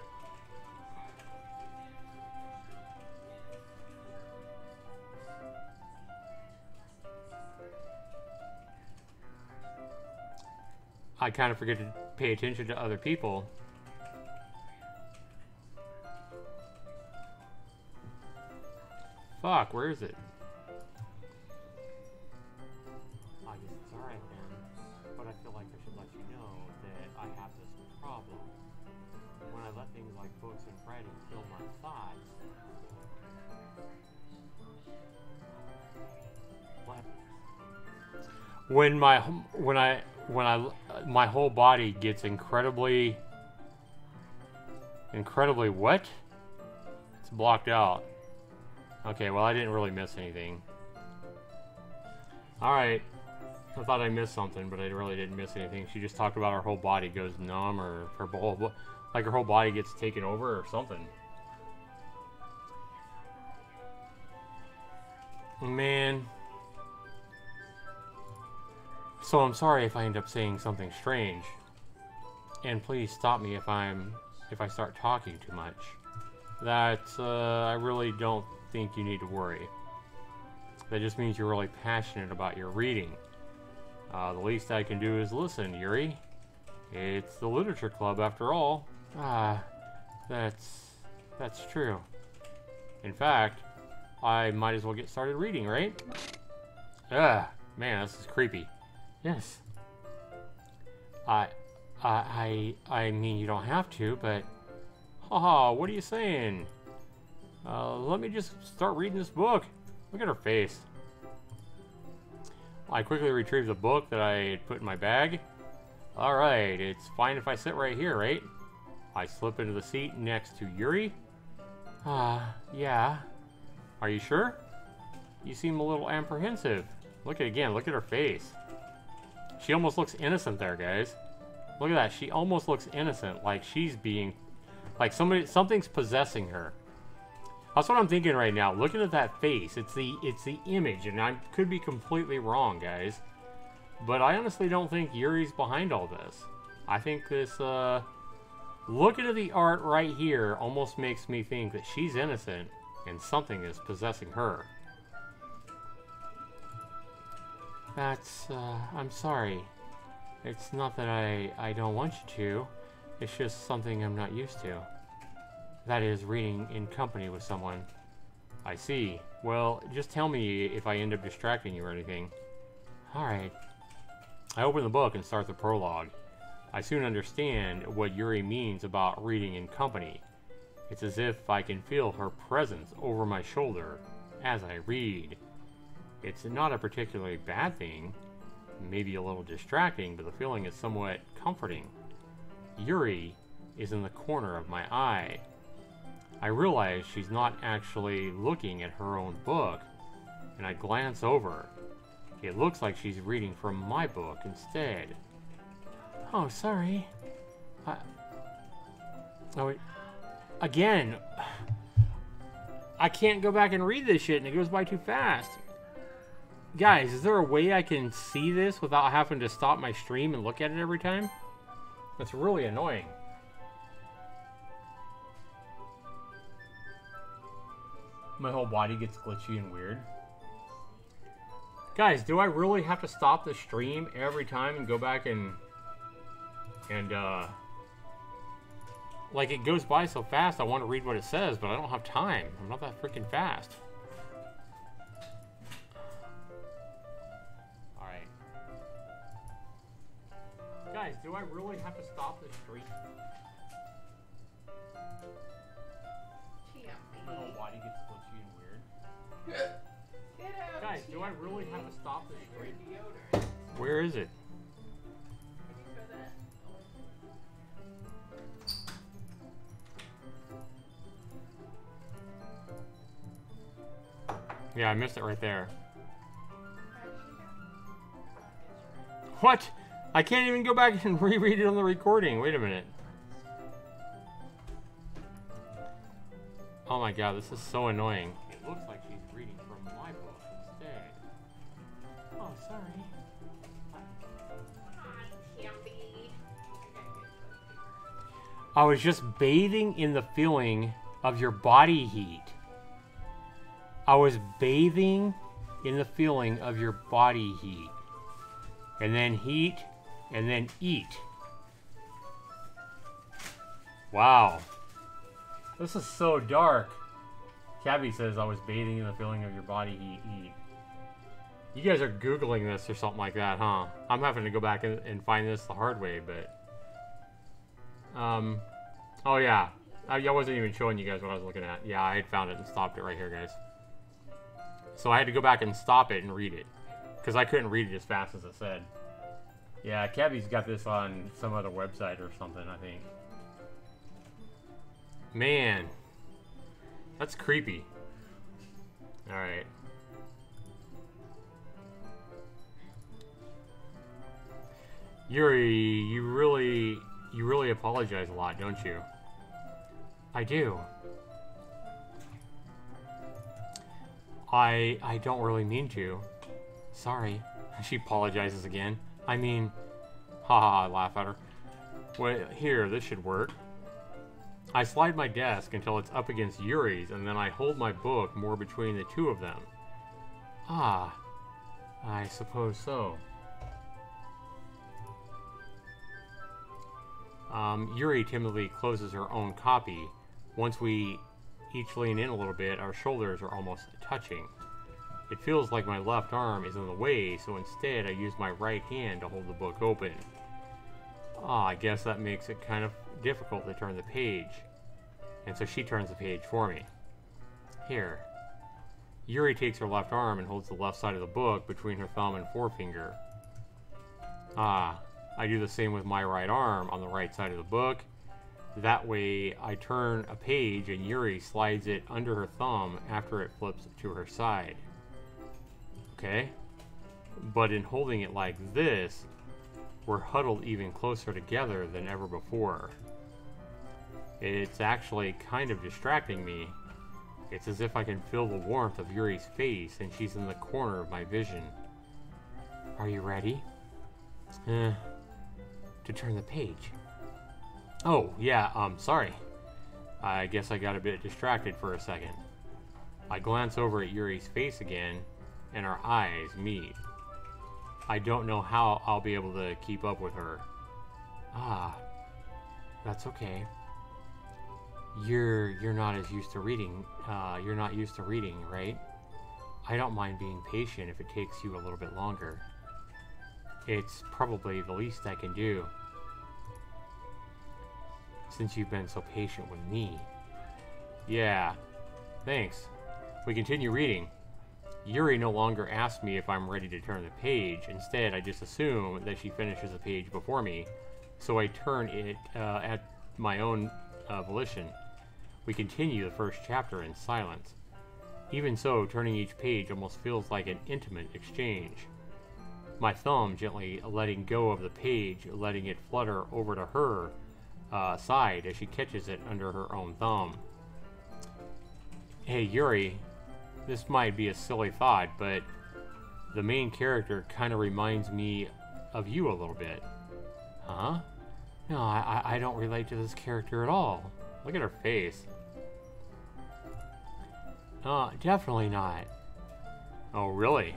I kind of forget to pay attention to other people. Fuck, where is it? I guess it's alright then, but I feel like I should let you know that I have this problem. When I let things like books and writing fill my thoughts. What? My whole body gets incredibly what? It's blocked out. Okay, well I didn't really miss anything. Alright. I thought I missed something, but I really didn't miss anything. She just talked about her whole body goes numb, or her whole body gets taken over or something. Man. So I'm sorry if I end up saying something strange. And please stop me if I start talking too much. I really don't think you need to worry. That just means you're really passionate about your reading. The least I can do is listen, Yuri. It's the literature club after all. That's true. In fact, I might as well get started reading, right? Man, this is creepy. Yes. I mean, you don't have to, but... Haha, what are you saying? Let me just start reading this book. Look at her face. I quickly retrieved the book that I had put in my bag. Alright, it's fine if I sit right here, right? I slip into the seat next to Yuri. Yeah. Are you sure? You seem a little apprehensive. Look at her face. She almost looks innocent there, guys. Look at that, she almost looks innocent, like she's being... Like something's possessing her. That's what I'm thinking right now. Looking at that face, it's the image, and I could be completely wrong, guys. But I honestly don't think Yuri's behind all this. I think this, looking at the art right here almost makes me think that she's innocent and something is possessing her. I'm sorry. It's not that I don't want you to. It's just something I'm not used to. That is, reading in company with someone. I see. Well, just tell me if I end up distracting you or anything. Alright. I open the book and start the prologue. I soon understand what Yuri means about reading in company. It's as if I can feel her presence over my shoulder as I read. It's not a particularly bad thing, maybe a little distracting, but the feeling is somewhat comforting. Yuri is in the corner of my eye. I realize she's not actually looking at her own book, and I glance over. It looks like she's reading from my book instead. Oh, sorry. Again, I can't go back and read this shit, and it goes by too fast. Guys, is there a way I can see this without having to stop my stream and look at it every time? That's really annoying. My whole body gets glitchy and weird. Guys, do I really have to stop the stream every time and go back and like, it goes by so fast, I want to read what it says, but I don't have time. I'm not that freaking fast. Alright. Guys, do I really have to stop the stream? My whole body gets glitchy and weird. Guys, do I really have to stop the stream? Where is it? Yeah, I missed it right there. What? I can't even go back and reread it on the recording. Wait a minute. Oh my god, this is so annoying. It looks like she's reading from my book instead. Oh, sorry. I was just bathing in the feeling of your body heat. I was bathing in the feeling of your body heat. And then heat, and then eat. Wow. This is so dark. Cabby says I was bathing in the feeling of your body heat, eat. You guys are Googling this or something like that, huh? I'm having to go back and find this the hard way, but... oh yeah. I wasn't even showing you guys what I was looking at. Yeah, I had found it and stopped it right here, guys. So I had to go back and stop it and read it. Because I couldn't read it as fast as it said. Yeah, Cabby's got this on some other website or something, I think. Man. That's creepy. Alright. Yuri, you really apologize a lot, don't you? I do. I don't really mean to. Sorry. She apologizes again. I mean, haha, I laugh at her. Well, here, this should work. I slide my desk until it's up against Yuri's, and then I hold my book more between the two of them. Ah, I suppose so. Yuri timidly closes her own copy. Once we each lean in a little bit, our shoulders are almost touching. It feels like my left arm is in the way, so instead I use my right hand to hold the book open. Ah, I guess that makes it kind of difficult to turn the page. And so she turns the page for me. Here. Yuri takes her left arm and holds the left side of the book between her thumb and forefinger. Ah, I do the same with my right arm on the right side of the book. That way, I turn a page and Yuri slides it under her thumb after it flips to her side. Okay? But in holding it like this, we're huddled even closer together than ever before. It's actually kind of distracting me. It's as if I can feel the warmth of Yuri's face and she's in the corner of my vision. Are you ready? To turn the page. Oh, yeah, sorry. I guess I got a bit distracted for a second. I glance over at Yuri's face again, and our eyes meet. I don't know how I'll be able to keep up with her. Ah, that's okay. You're not as used to reading. You're not used to reading, right? I don't mind being patient if it takes you a little bit longer. It's probably the least I can do. Since you've been so patient with me. Yeah, thanks. We continue reading. Yuri no longer asks me if I'm ready to turn the page. Instead, I just assume that she finishes the page before me, so I turn it at my own volition. We continue the first chapter in silence. Even so, turning each page almost feels like an intimate exchange. My thumb gently letting go of the page, letting it flutter over to her side as she catches it under her own thumb. Hey Yuri, this might be a silly thought, but the main character kind of reminds me of you a little bit. Huh? No, I don't relate to this character at all. Look at her face. Definitely not. Oh, really?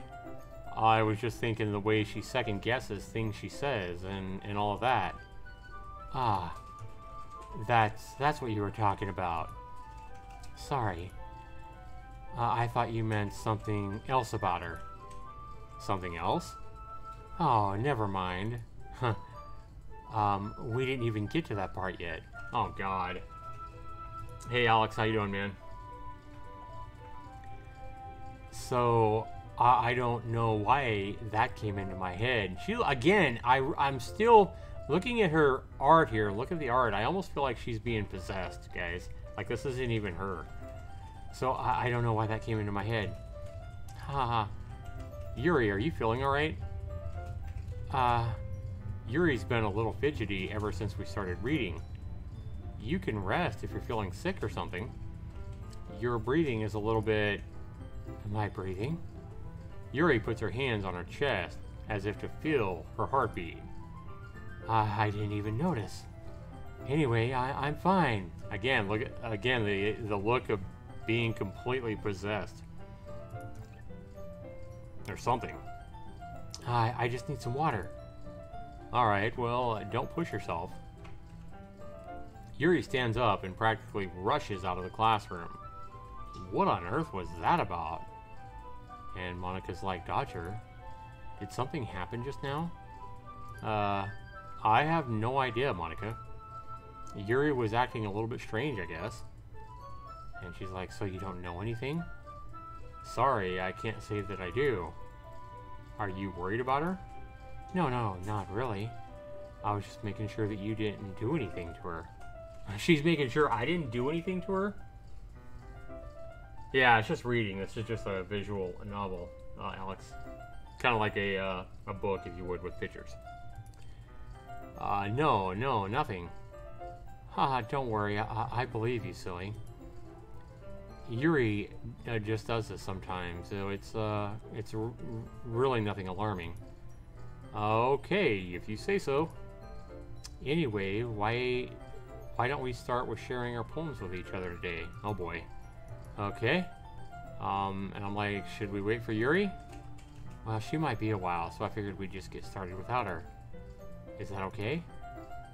I was just thinking the way she second guesses things she says and all of that. Ah, that's what you were talking about. Sorry. I thought you meant something else about her. Something else? Oh, never mind. We didn't even get to that part yet. Oh, God. Hey, Alex, how you doing, man? So, I don't know why that came into my head. She, again, I'm still looking at her art here. Look at the art. I almost feel like she's being possessed, guys. Like, this isn't even her. So, I don't know why that came into my head. Haha. Yuri, are you feeling alright? Yuri's been a little fidgety ever since we started reading. You can rest if you're feeling sick or something. Your breathing is a little bit... Am I breathing? Yuri puts her hands on her chest as if to feel her heartbeat. I didn't even notice. Anyway, I'm fine. Again, look at the look of being completely possessed. Or something. I just need some water. Alright, well, don't push yourself. Yuri stands up and practically rushes out of the classroom. What on earth was that about? And Monica's like, Dodger, did something happen just now? I have no idea, Monica. Yuri was acting a little bit strange, I guess. And she's like, so you don't know anything? Sorry, I can't say that I do. Are you worried about her? No, not really. I was just making sure that you didn't do anything to her. She's making sure I didn't do anything to her? Yeah, it's just reading. This is just a visual novel, Alex. Kind of like a book, if you would, with pictures. No, nothing. Haha, don't worry. I believe you, silly. Yuri just does this sometimes, so it's really nothing alarming. Okay, if you say so. Anyway, why don't we start with sharing our poems with each other today? Oh boy. Okay. And I'm like, should we wait for Yuri? Well, she might be a while, so I figured we'd just get started without her. Is that okay?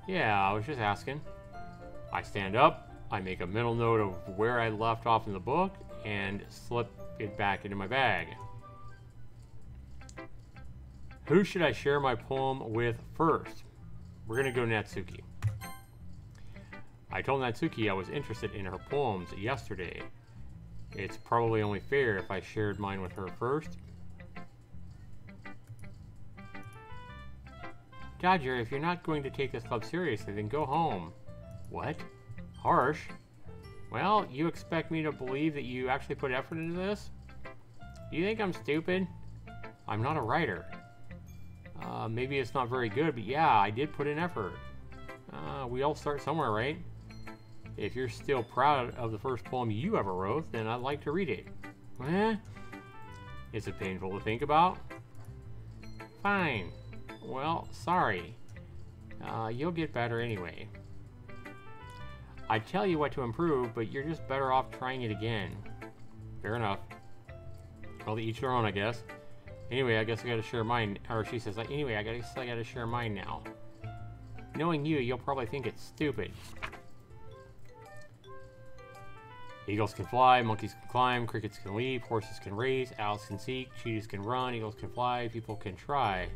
Yeah, I was just asking. I stand up. I make a mental note of where I left off in the book and slip it back into my bag. Who should I share my poem with first? We're gonna go Natsuki. I told Natsuki I was interested in her poems yesterday. It's probably only fair if I shared mine with her first. Dodger, if you're not going to take this club seriously, then go home. What? Harsh? Well, you expect me to believe that you actually put effort into this? You think I'm stupid? I'm not a writer. Maybe it's not very good, but yeah, I did put in effort. We all start somewhere, right? If you're still proud of the first poem you ever wrote, then I'd like to read it. Is it painful to think about? Fine. Well, sorry. You'll get better anyway. I tell you what to improve, but you're just better off trying it again. Fair enough. Well, to each their own, I guess. Anyway, I guess I gotta share mine. Or she says, anyway, I gotta share mine now. Knowing you, you'll probably think it's stupid. Eagles can fly, monkeys can climb, crickets can leap, horses can race, owls can seek, cheetahs can run, eagles can fly, people can try.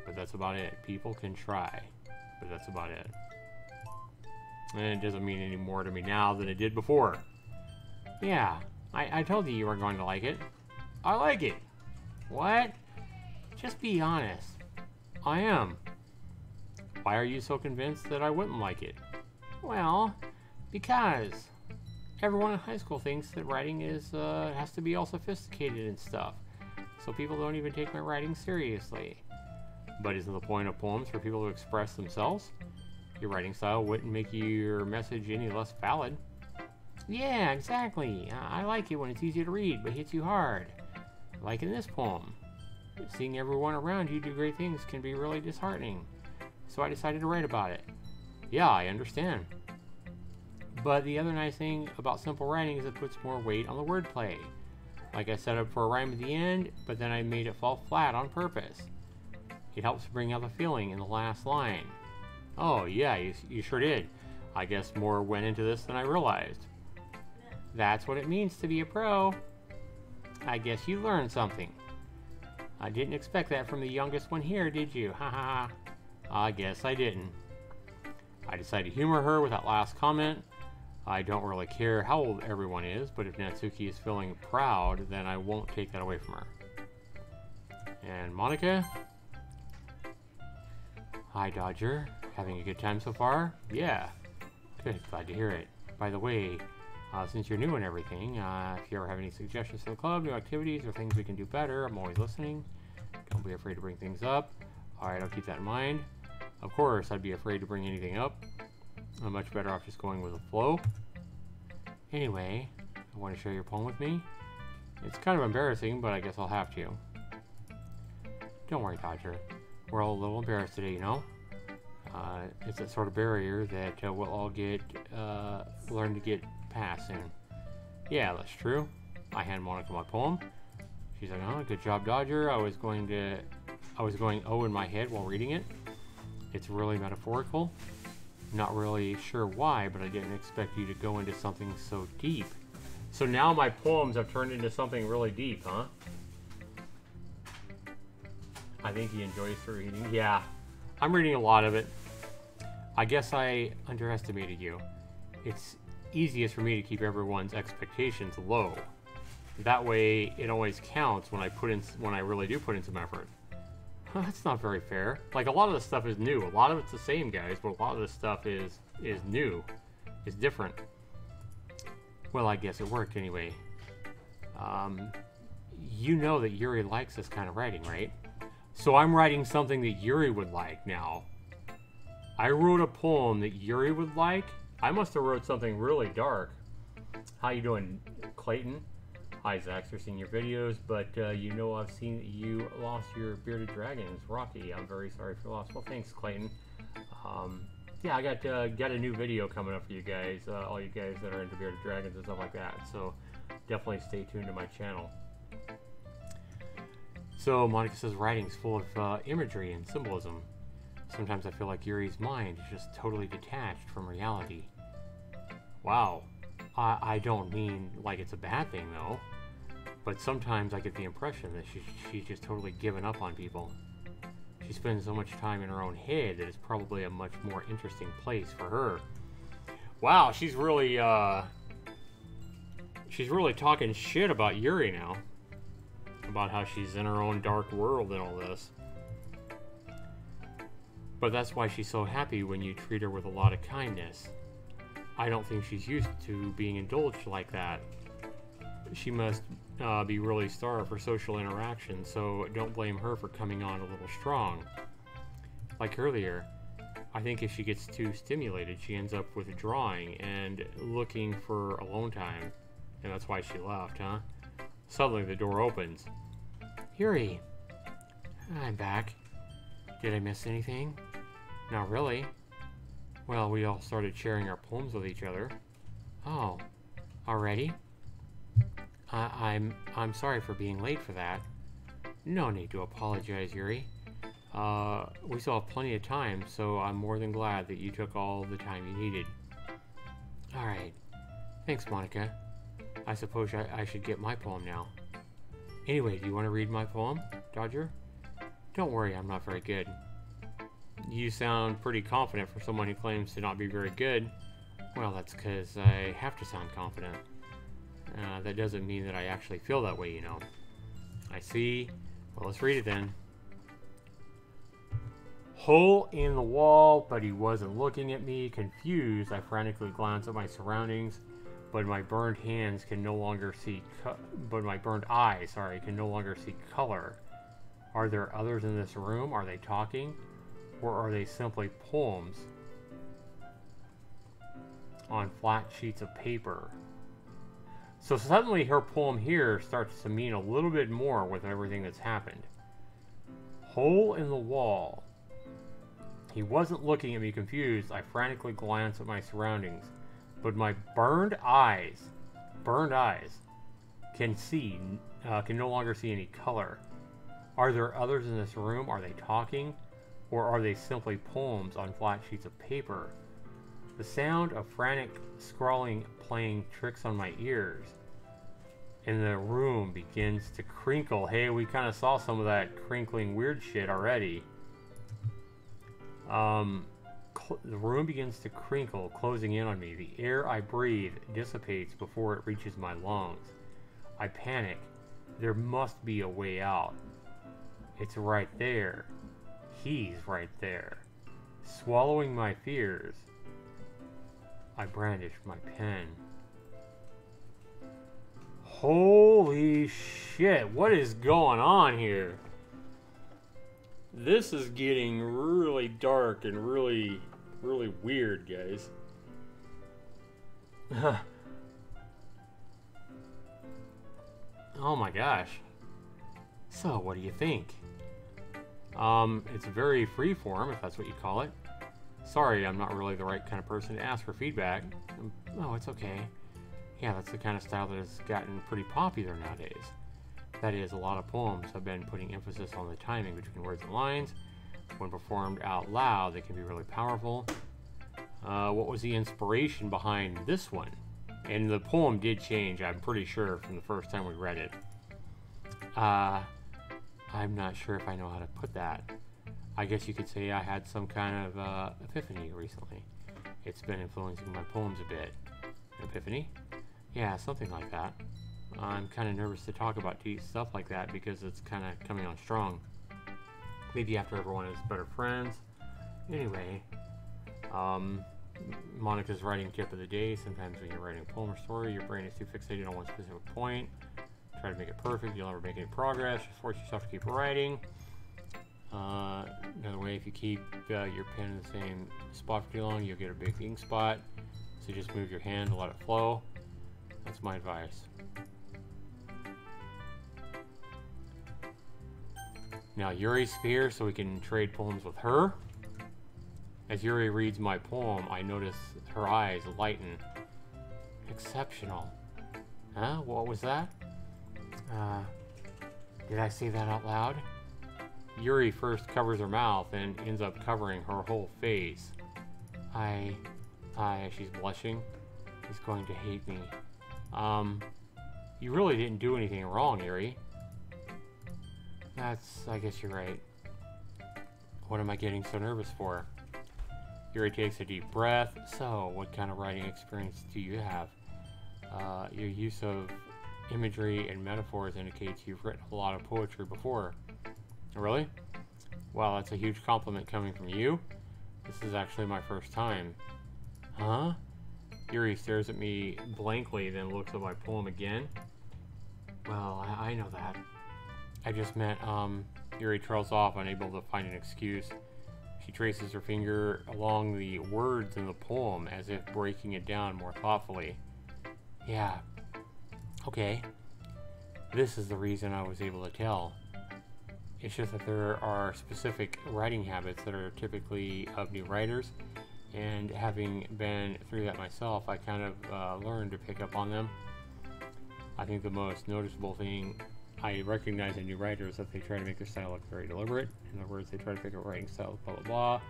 But that's about it. People can try. But that's about it. And it doesn't mean any more to me now than it did before. Yeah, I told you were going to like it. I like it. What? Just be honest. I am. Why are you so convinced that I wouldn't like it? Well, because everyone in high school thinks that writing is has to be all sophisticated and stuff. So people don't even take my writing seriously. But isn't the point of poems for people to express themselves? Your writing style wouldn't make your message any less valid. Yeah, exactly. I like it when it's easy to read, but hits you hard. Like in this poem. Seeing everyone around you do great things can be really disheartening. So I decided to write about it. Yeah, I understand. But the other nice thing about simple writing is it puts more weight on the wordplay. Like I set up for a rhyme at the end, but then I made it fall flat on purpose. It helps bring out the feeling in the last line. Oh yeah, you sure did. I guess more went into this than I realized. That's what it means to be a pro. I guess you learned something. I didn't expect that from the youngest one here, did you? Ha ha ha. I guess I didn't. I decided to humor her with that last comment. I don't really care how old everyone is, but if Natsuki is feeling proud, then I won't take that away from her. And Monica? Hi, Dodger. Having a good time so far? Yeah. Good, glad to hear it. By the way, since you're new and everything, if you ever have any suggestions for the club, new activities, or things we can do better, I'm always listening. Don't be afraid to bring things up. Alright, I'll keep that in mind. Of course, I'd be afraid to bring anything up. I'm much better off just going with the flow. Anyway, I want to share your poem with me. It's kind of embarrassing, but I guess I'll have to. Don't worry, Dodger. We're all a little embarrassed today, you know? It's that sort of barrier that we'll all learn to get past soon. Yeah, that's true. I hand Monica my poem. She's like, oh, good job, Dodger. I was going oh in my head while reading it. It's really metaphorical. Not really sure why, but I didn't expect you to go into something so deep. So now my poems have turned into something really deep, huh? I think he enjoys reading. Yeah, I'm reading a lot of it. I guess I underestimated you. It's easiest for me to keep everyone's expectations low. That way, it always counts when I really do put in some effort. That's not very fair. Like, a lot of the stuff is new. A lot of it's the same, guys, but a lot of the stuff is new. It's different. Well, I guess it worked anyway. You know that Yuri likes this kind of writing, right? So I'm writing something that Yuri would like now. I wrote a poem that Yuri would like. I must have wrote something really dark. How you doing, Clayton? Hi, Zaxter, seen your videos, but you know I've seen that you lost your bearded dragons, Rocky. I'm very sorry for your loss. Well, thanks, Clayton. Yeah, I got a new video coming up for you guys, all you guys that are into bearded dragons and stuff like that. So definitely stay tuned to my channel. So Monica says writing's full of imagery and symbolism. Sometimes I feel like Yuri's mind is just totally detached from reality. Wow. I don't mean like it's a bad thing though, but sometimes I get the impression that she's just totally given up on people. She spends so much time in her own head that it's probably a much more interesting place for her. Wow, she's really talking shit about Yuri now. About how she's in her own dark world and all this. But that's why she's so happy when you treat her with a lot of kindness. I don't think she's used to being indulged like that. She must be really starved for social interaction, so don't blame her for coming on a little strong. Like earlier, I think if she gets too stimulated, she ends up withdrawing and looking for alone time. And that's why she left, huh? Suddenly the door opens. Yuri, I'm back. Did I miss anything? Not really. Well, we all started sharing our poems with each other. Oh, already? I'm sorry for being late for that. No need to apologize, Yuri. We still have plenty of time, so I'm more than glad that you took all the time you needed. Alright. Thanks, Monica. I suppose I should get my poem now. Anyway, do you want to read my poem, Dodger? Don't worry, I'm not very good. You sound pretty confident for someone who claims to not be very good. Well, that's because I have to sound confident. That doesn't mean that I actually feel that way, you know. I see. Well, let's read it then. Hole in the wall, but he wasn't looking at me. Confused, I frantically glanced at my surroundings, but my burned hands can no longer see. But my burned eyes, sorry, can no longer see color. Are there others in this room? Are they talking, or are they simply poems on flat sheets of paper? So suddenly, her poem here starts to mean a little bit more with everything that's happened. Hole in the wall. He wasn't looking at me. Confused, I frantically glanced at my surroundings, but my burned eyes can no longer see any color. Are there others in this room? Are they talking, or are they simply poems on flat sheets of paper? The sound of frantic scrawling playing tricks on my ears, and the room begins to crinkle. Hey, we kind of saw some of that crinkling weird shit already. The room begins to crinkle, closing in on me. The air I breathe dissipates before it reaches my lungs. I panic. There must be a way out. It's right there. He's right there. Swallowing my fears, I brandish my pen. Holy shit, what is going on here? This is getting really dark and really weird, guys. Oh my gosh. So, what do you think? It's very freeform, if that's what you call it. Sorry, I'm not really the right kind of person to ask for feedback. Oh, it's okay. Yeah, that's the kind of style that has gotten pretty popular nowadays. That is, a lot of poems have been putting emphasis on the timing between words and lines. When performed out loud, they can be really powerful. What was the inspiration behind this one? And the poem did change, I'm pretty sure, from the first time we read it. I'm not sure if I know how to put that. I guess you could say I had some kind of epiphany recently. It's been influencing my poems a bit. An epiphany? Yeah, something like that. I'm kind of nervous to talk about stuff like that because it's kind of coming on strong. Maybe after everyone is better friends. Anyway, Monica's writing tip of the day. Sometimes when you're writing a poem or story, your brain is too fixated on one specific point. Try to make it perfect. You'll never make any progress. Just force yourself to keep writing. Another way, if you keep your pen in the same spot for too long, you'll get a big ink spot. So just move your hand to let it flow. That's my advice. Now Yuri's here, so we can trade poems with her. As Yuri reads my poem, I notice her eyes lighten. Exceptional. Huh? What was that? Did I say that out loud? Yuri first covers her mouth and ends up covering her whole face. She's blushing. He's going to hate me. You really didn't do anything wrong, Yuri. I guess you're right. What am I getting so nervous for? Yuri takes a deep breath. So, what kind of writing experience do you have? Your use of imagery and metaphors indicates you've written a lot of poetry before. Really? Wow, that's a huge compliment coming from you. This is actually my first time. Huh? Yuri stares at me blankly, then looks at my poem again. Well, I know that. I just meant, Yuri trails off, unable to find an excuse. She traces her finger along the words in the poem, as if breaking it down more thoughtfully. Yeah. Okay. This is the reason I was able to tell. It's just that there are specific writing habits that are typically of new writers, and having been through that myself, I kind of learned to pick up on them. I think the most noticeable thing I recognize in new writers that they try to make their style look very deliberate. In other words, they try to figure out writing styles, blah blah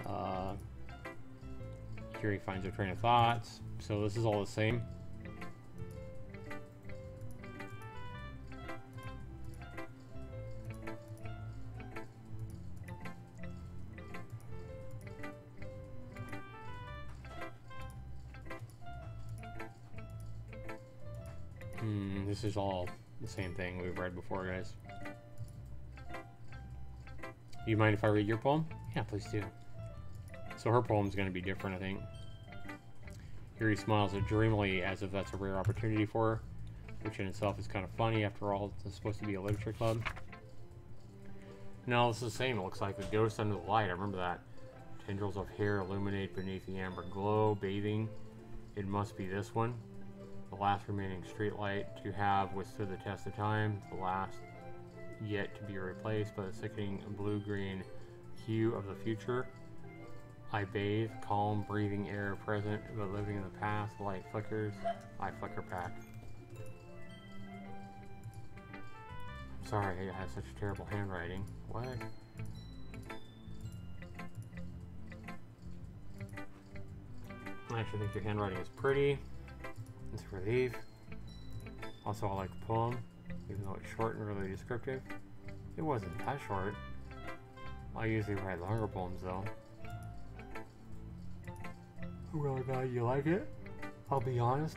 blah. Yuri finds her train of thoughts. So this is all the same. This is all the same thing we've read before, guys. Do you mind if I read your poem? Yeah, please do. So her poem's going to be different, I think. Yuri smiles dreamily as if that's a rare opportunity for her, which in itself is kind of funny. After all, it's supposed to be a literature club. No, it's the same. It looks like the ghost under the light. I remember that. Tendrils of hair illuminate beneath the amber glow, bathing. It must be this one. The last remaining streetlight to have withstood the test of time. The last yet to be replaced by the sickening blue-green hue of the future. I bathe, calm, breathing air present, but living in the past. The light flickers. I flicker back. I'm sorry I have such terrible handwriting. What? I actually think your handwriting is pretty. It's a relief. Also, I like the poem, even though it's short and really descriptive. It wasn't that short. I usually write longer poems, though. I'm really glad you like it. I'll be honest.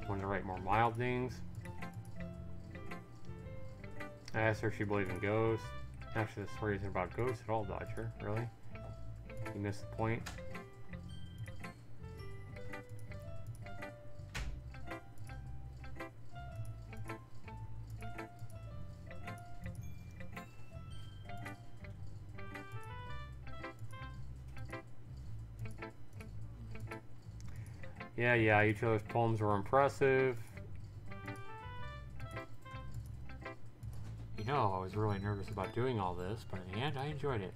Wanted to write more mild things. I asked her if she believed in ghosts. Actually, the story isn't about ghosts at all, Dodger. Really? You missed the point. Yeah, each of those poems were impressive. You know, I was really nervous about doing all this, but in the end, I enjoyed it.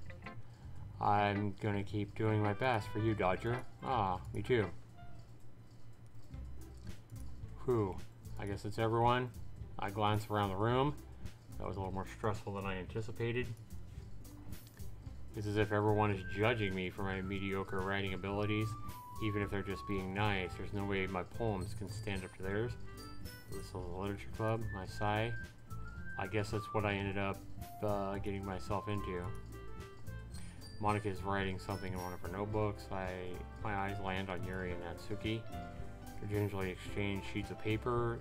I'm gonna keep doing my best for you, Dodger. Ah, me too. Whew, I guess it's everyone. I glance around the room. That was a little more stressful than I anticipated. It's as if everyone is judging me for my mediocre writing abilities. Even if they're just being nice, there's no way my poems can stand up to theirs. This is a literature club. I sigh. I guess that's what I ended up getting myself into. Monica is writing something in one of her notebooks. My eyes land on Yuri and Natsuki. They gingerly exchange sheets of paper,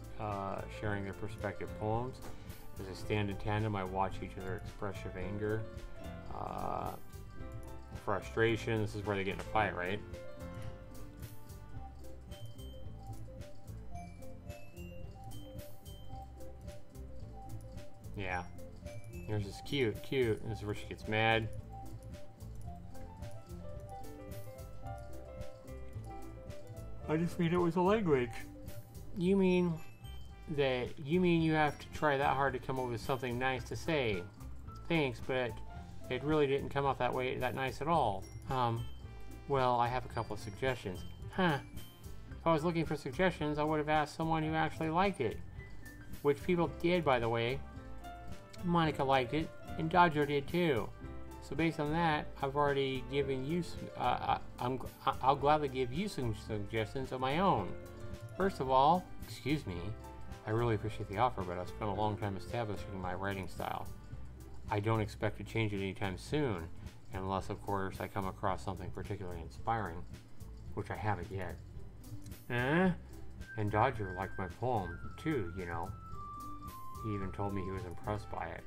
sharing their respective poems. As I stand in tandem, I watch each other express of anger, frustration. This is where they get in a fight, right? Yeah. Yours is cute. This is where she gets mad. I just mean it was a language. You mean you have to try that hard to come up with something nice to say? Thanks, but it really didn't come out that nice at all. Well, I have a couple of suggestions. Huh. If I was looking for suggestions, I would have asked someone who actually liked it. Which people did, by the way. Monica liked it, and Dodger did too. So based on that, I've already given you. I'll gladly give you some suggestions of my own. First of all, excuse me, I really appreciate the offer, but I've spent a long time establishing my writing style. I don't expect to change it anytime soon, unless, of course, I come across something particularly inspiring, which I haven't yet. And Dodger liked my poem too, you know. He even told me he was impressed by it.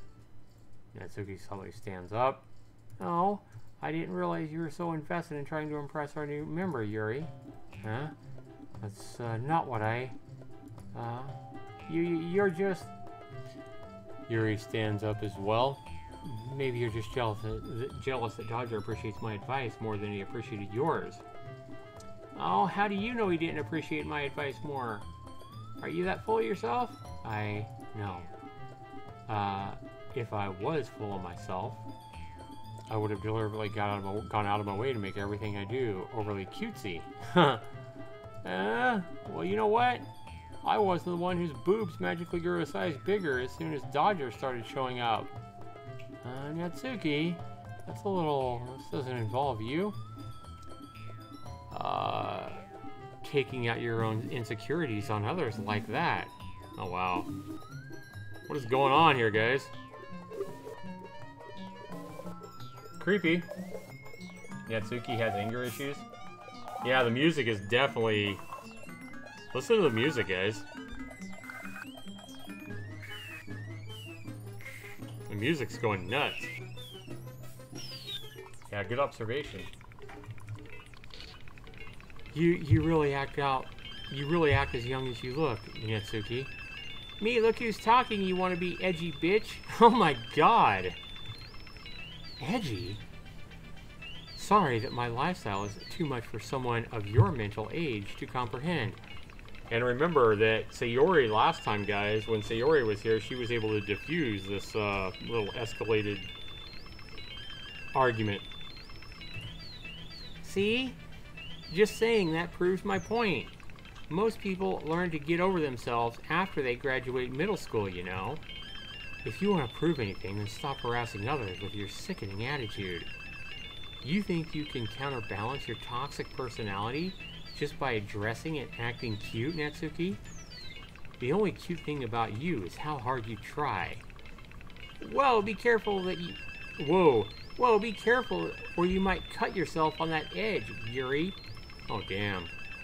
Natsuki suddenly stands up. Oh, I didn't realize you were so invested in trying to impress our new member, Yuri. Huh? That's not what I... You're just... Yuri stands up as well. Maybe you're just jealous that Dodger appreciates my advice more than he appreciated yours. Oh, how do you know he didn't appreciate my advice more? Are you that full of yourself? No. If I was full of myself, I would have deliberately gone out of my way to make everything I do overly cutesy. Well, you know what? I wasn't the one whose boobs magically grew a size bigger as soon as Dodger started showing up. Natsuki, that's a little... This doesn't involve you. Taking out your own insecurities on others like that. Oh, wow. What is going on here, guys? Creepy. Natsuki has anger issues. Yeah, the music is definitely Listen to the music, guys. The music's going nuts. Yeah, good observation. You really act as young as you look, Natsuki. Me, look who's talking, you want to be edgy, bitch? Oh my god. Edgy? Sorry that my lifestyle is too much for someone of your mental age to comprehend. And remember that Sayori last time, guys, when Sayori was here, she was able to diffuse this little escalated argument. See? Just saying that proves my point. Most people learn to get over themselves after they graduate middle school, you know. If you want to prove anything, then stop harassing others with your sickening attitude. You think you can counterbalance your toxic personality just by dressing and acting cute, Natsuki? The only cute thing about you is how hard you try. Whoa, be careful that you... Whoa, be careful or you might cut yourself on that edge, Yuri. Oh, damn.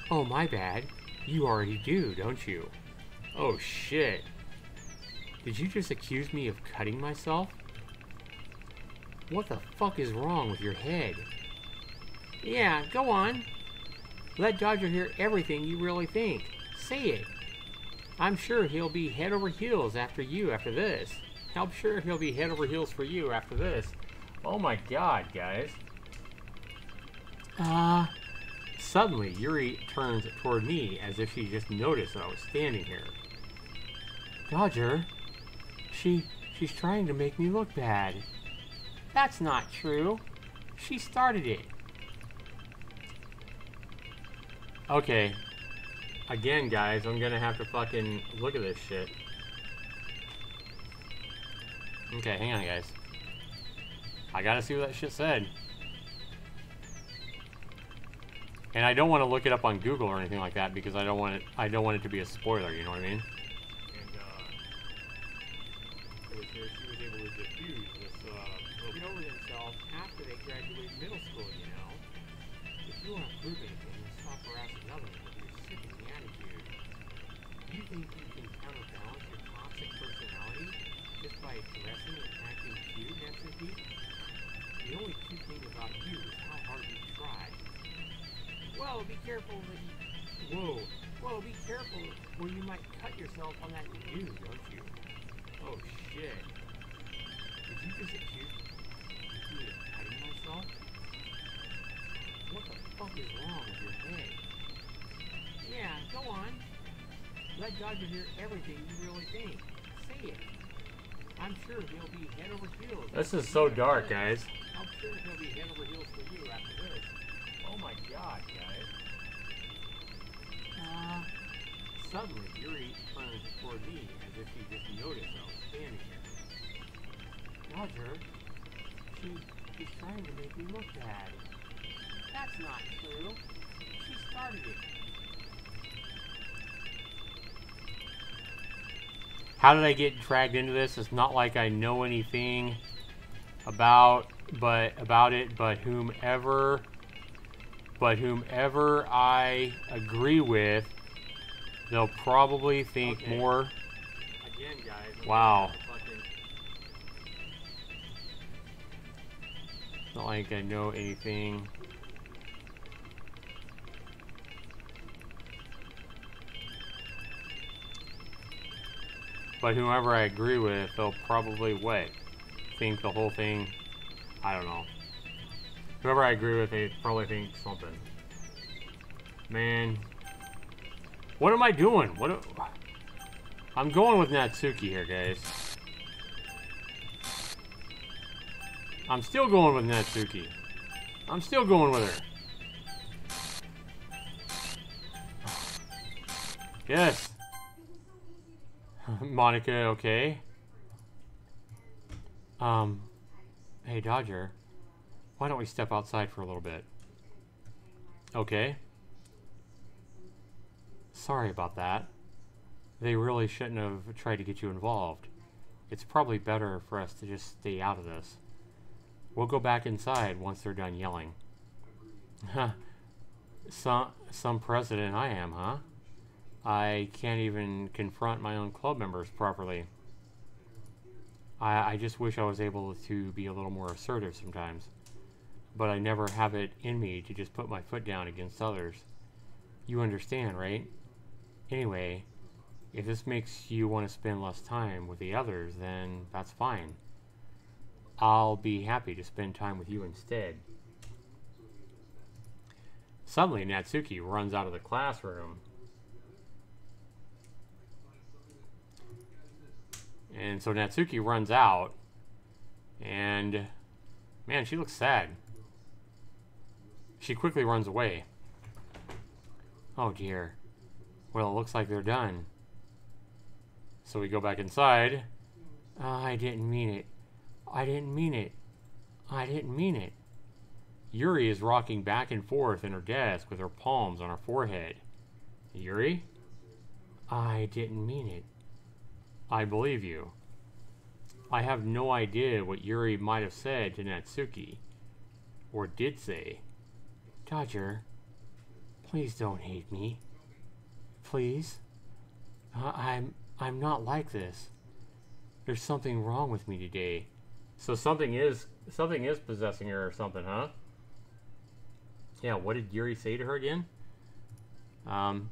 Oh, my bad. You already do, don't you? Oh, shit. Did you just accuse me of cutting myself? What the fuck is wrong with your head? Yeah, go on. Let Dodger hear everything you really think. Say it. I'm sure he'll be head over heels after you after this. I'm sure he'll be head over heels for you after this. Oh my god, guys. Suddenly, Yuri turns toward me as if she just noticed that I was standing here. Dodger, she's trying to make me look bad. That's not true. She started it. Okay. Again, guys, I'm gonna have to fucking look at this shit. Okay, hang on, guys. I gotta see what that shit said. And I don't want to look it up on Google or anything like that because I don't want it to be a spoiler, you know what I mean? And it was here she was able to diffuse this get over themselves after they graduate middle school, you know. If you want to prove anything, stop harassing others with your sickening attitude. You think you can counterbalance your toxic personality just by dressing and acting cute, Natsuki? The only cute thing about you is how hard you try. Whoa, be careful that you... Whoa, be careful or you might cut yourself on that view, don't you? Oh, shit. Did you just accuse me of cutting myself? What the fuck is wrong with your head? Yeah, go on. Let Dodger hear everything you really think. Say it. I'm sure he'll be head over heels. This is so dark, guys. I'm sure he'll be head over heels for you after this. Oh my god, guys. Suddenly, Yuri turns toward me as if she just noticed I was standing here. Dodger, she's trying to make me look bad. That's not true. She started it. How did I get dragged into this? It's not like I know anything about it, but whomever I agree with, they'll probably think more. Again, guys. Wow. Not like I know anything. But whomever I agree with, they'll probably think the whole thing. I don't know. Whoever I agree with, they probably think something. Man. What am I doing? I'm going with Natsuki here, guys. I'm still going with Natsuki. I'm still going with her. Yes. Monica, okay. Hey, Dodger. Why don't we step outside for a little bit? Okay. Sorry about that. They really shouldn't have tried to get you involved. It's probably better for us to just stay out of this. We'll go back inside once they're done yelling. Some president I am, huh? I can't even confront my own club members properly. I just wish I was able to be a little more assertive sometimes. But I never have it in me to just put my foot down against others. You understand, right? Anyway, if this makes you want to spend less time with the others, then that's fine. I'll be happy to spend time with you instead. Suddenly, Natsuki runs out of the classroom. And so Natsuki runs out, and man, she looks sad. She quickly runs away. Oh dear. Well, it looks like they're done. So we go back inside. I didn't mean it. I didn't mean it. I didn't mean it. Yuri is rocking back and forth in her desk with her palms on her forehead. Yuri? I didn't mean it. I believe you. I have no idea what Yuri might have said to Natsuki. Or did say. Dodger, please don't hate me. Please? I'm not like this. There's something wrong with me today. So something is possessing her or something, huh? Yeah, what did Yuri say to her again?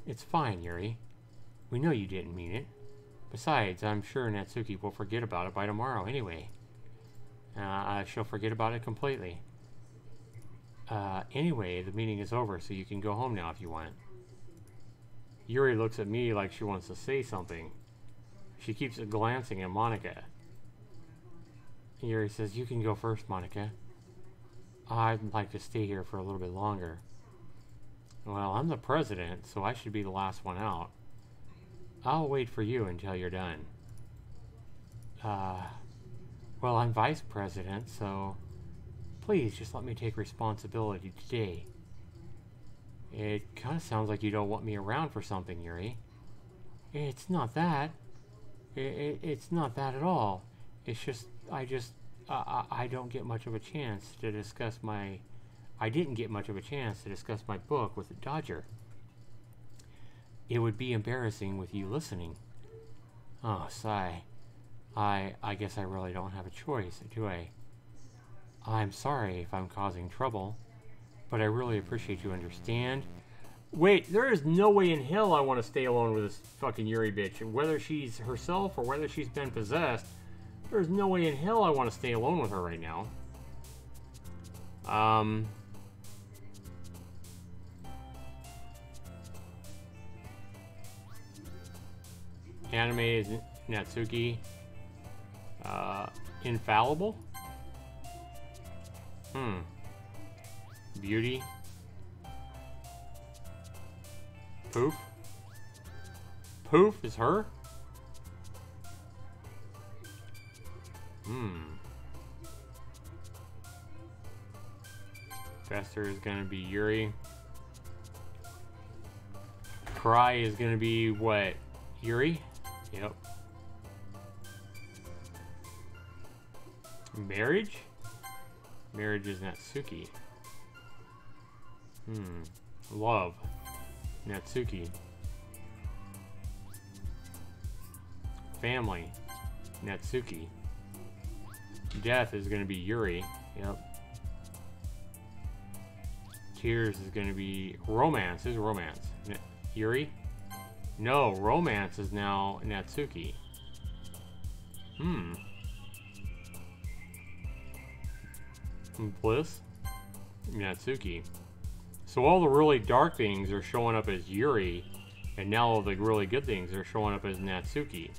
It's fine, Yuri. We know you didn't mean it. Besides, I'm sure Natsuki will forget about it by tomorrow anyway. She'll forget about it completely. Anyway, the meeting is over, so you can go home now if you want. Yuri looks at me like she wants to say something. She keeps glancing at Monika. Yuri says, you can go first, Monika. I'd like to stay here for a little bit longer. Well, I'm the president, so I should be the last one out. I'll wait for you until you're done. Well, I'm vice president, so please just let me take responsibility today. It kind of sounds like you don't want me around for something, Yuri. It's not that. It's not that at all. It's just, I don't get much of a chance to discuss my... I didn't get much of a chance to discuss my book with the Dodger. It would be embarrassing with you listening. Oh, sigh. I guess I really don't have a choice, do I? I'm sorry if I'm causing trouble, but I really appreciate you understand. Wait, there is no way in hell I want to stay alone with this fucking Yuri bitch. Whether she's herself or whether she's been possessed, there's no way in hell I want to stay alone with her right now. Anime is Natsuki. Infallible? Beauty. Poof. Poof is her? Fester is gonna be Yuri. Cry is gonna be what? Yuri? Yep. Marriage? Marriage is Natsuki. Love. Natsuki. Family. Natsuki. Death is going to be Yuri. Yep. Tears is going to be... Romance. Who's romance? Yuri? No, romance is now Natsuki. Bliss? Natsuki. So all the really dark things are showing up as Yuri, and now all the really good things are showing up as Natsuki.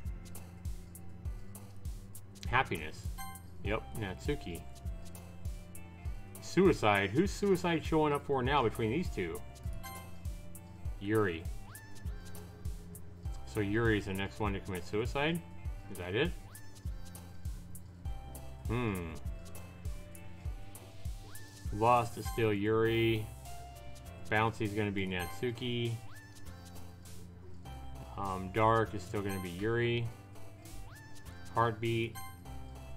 Happiness. Yep, Natsuki. Suicide. Who's suicide showing up for now between these two? Yuri. So Yuri's the next one to commit suicide? Is that it? Lost is still Yuri. Bouncy's gonna be Natsuki. Dark is still gonna be Yuri. Heartbeat,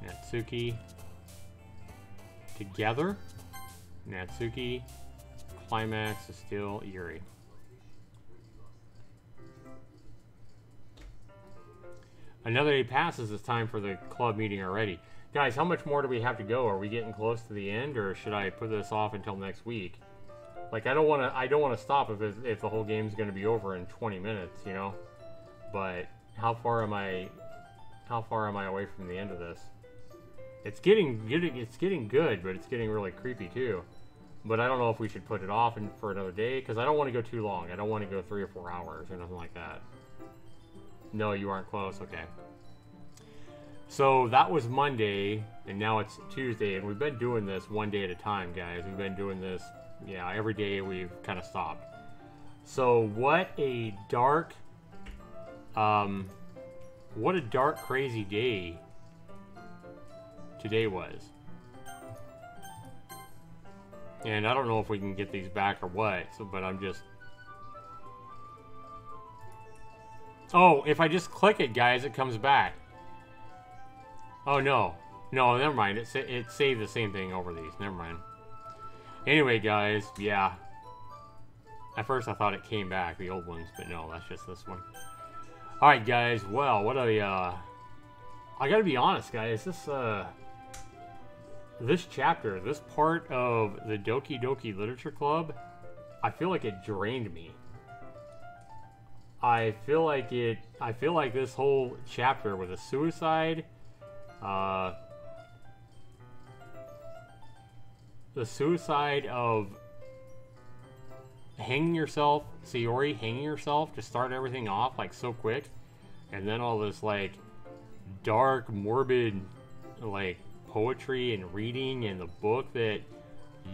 Natsuki. Together, Natsuki. Climax is still Yuri. Another day passes, it's time for the club meeting already. Guys, how much more do we have to go? Are we getting close to the end, or should I put this off until next week? Like, I don't want to stop if the whole game's going to be over in 20 minutes, you know? But how far am I away from the end of this? It's getting good, but it's getting really creepy too. But I don't know if we should put it off for another day, because I don't want to go too long. I don't want to go 3 or 4 hours or nothing like that. No, you aren't close. Okay. So that was Monday, and now it's Tuesday, and we've been doing this one day at a time, guys. We've been doing this, yeah, every day we've kind of stopped. So what a dark, crazy day today was. And I don't know if we can get these back or what, so, but I'm just... Oh, if I just click it, guys, it comes back. Oh, no. No, never mind. It saved the same thing over these. Never mind. Anyway, guys, yeah. At first, I thought it came back, the old ones, but no, that's just this one. Alright, guys. Well, what a, I gotta be honest, guys. This chapter, this part of the Doki Doki Literature Club, I feel like it drained me. I feel like this whole chapter with a suicide, the suicide of hanging yourself, Sayori hanging herself to start everything off like so quick, and then all this like dark, morbid, like poetry and reading, and the book that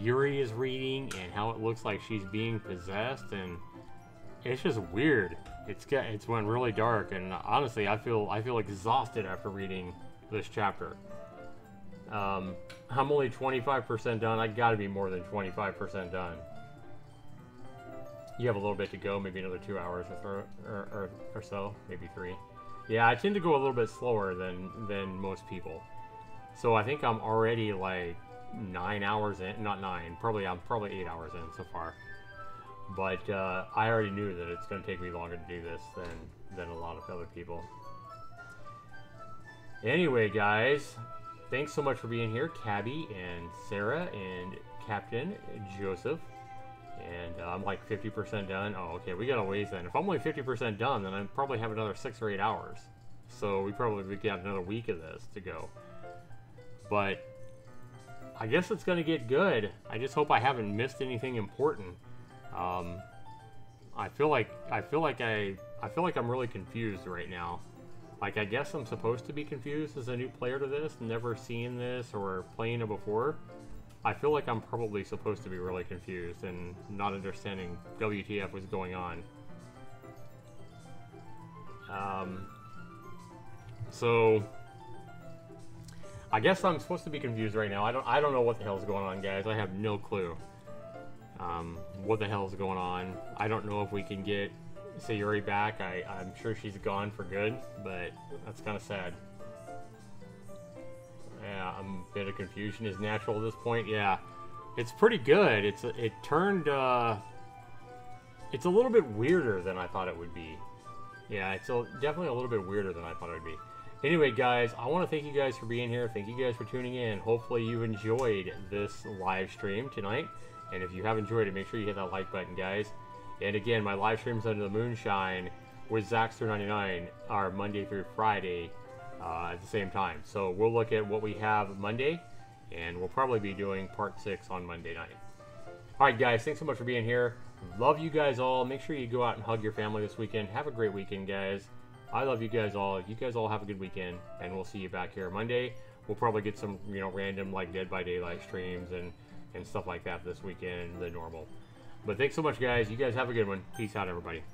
Yuri is reading, and how it looks like she's being possessed, and it's just weird. It's went really dark, and honestly, I feel exhausted after reading this chapter. I'm only 25% done. I gotta be more than 25% done. You have a little bit to go, maybe another 2 hours or so, maybe 3. Yeah, I tend to go a little bit slower than most people. So I think I'm already like 9 hours in, not 9, I'm probably 8 hours in so far. But I already knew that it's going to take me longer to do this than a lot of other people. Anyway, guys, thanks so much for being here, Cabby and Sarah and Captain Joseph. And I'm like 50% done. Oh, okay, we got a ways then. If I'm only 50% done, then I probably have another 6 or 8 hours. So we probably got another week of this to go. But I guess it's going to get good. I just hope I haven't missed anything important. I feel like I'm really confused right now. Like, I guess I'm supposed to be confused as a new player to this, never seen this or playing it before. I feel like I'm probably supposed to be really confused and not understanding WTF was going on. So I guess I'm supposed to be confused right now. I don't know what the hell's going on, guys. I have no clue. What the hell's going on? I don't know if we can get Sayori back. I'm sure she's gone for good, but that's kind of sad. Yeah, a bit of confusion is natural at this point. Yeah, it's pretty good. It's a little bit weirder than I thought it would be. Yeah, it's definitely a little bit weirder than I thought it would be. Anyway, guys, I want to thank you guys for being here. Thank you guys for tuning in. Hopefully you enjoyed this live stream tonight. And if you have enjoyed it, make sure you hit that like button, guys. And again, my live streams under the Moonshine with Zaxtor99 are Monday through Friday at the same time. So we'll look at what we have Monday, and we'll probably be doing part 6 on Monday night. Alright, guys, thanks so much for being here. Love you guys all. Make sure you go out and hug your family this weekend. Have a great weekend, guys. I love you guys all. You guys all have a good weekend, and we'll see you back here Monday. We'll probably get some, random like Dead by Daylight streams and stuff like that this weekend, the normal. But thanks so much, guys. You guys have a good one. Peace out, everybody.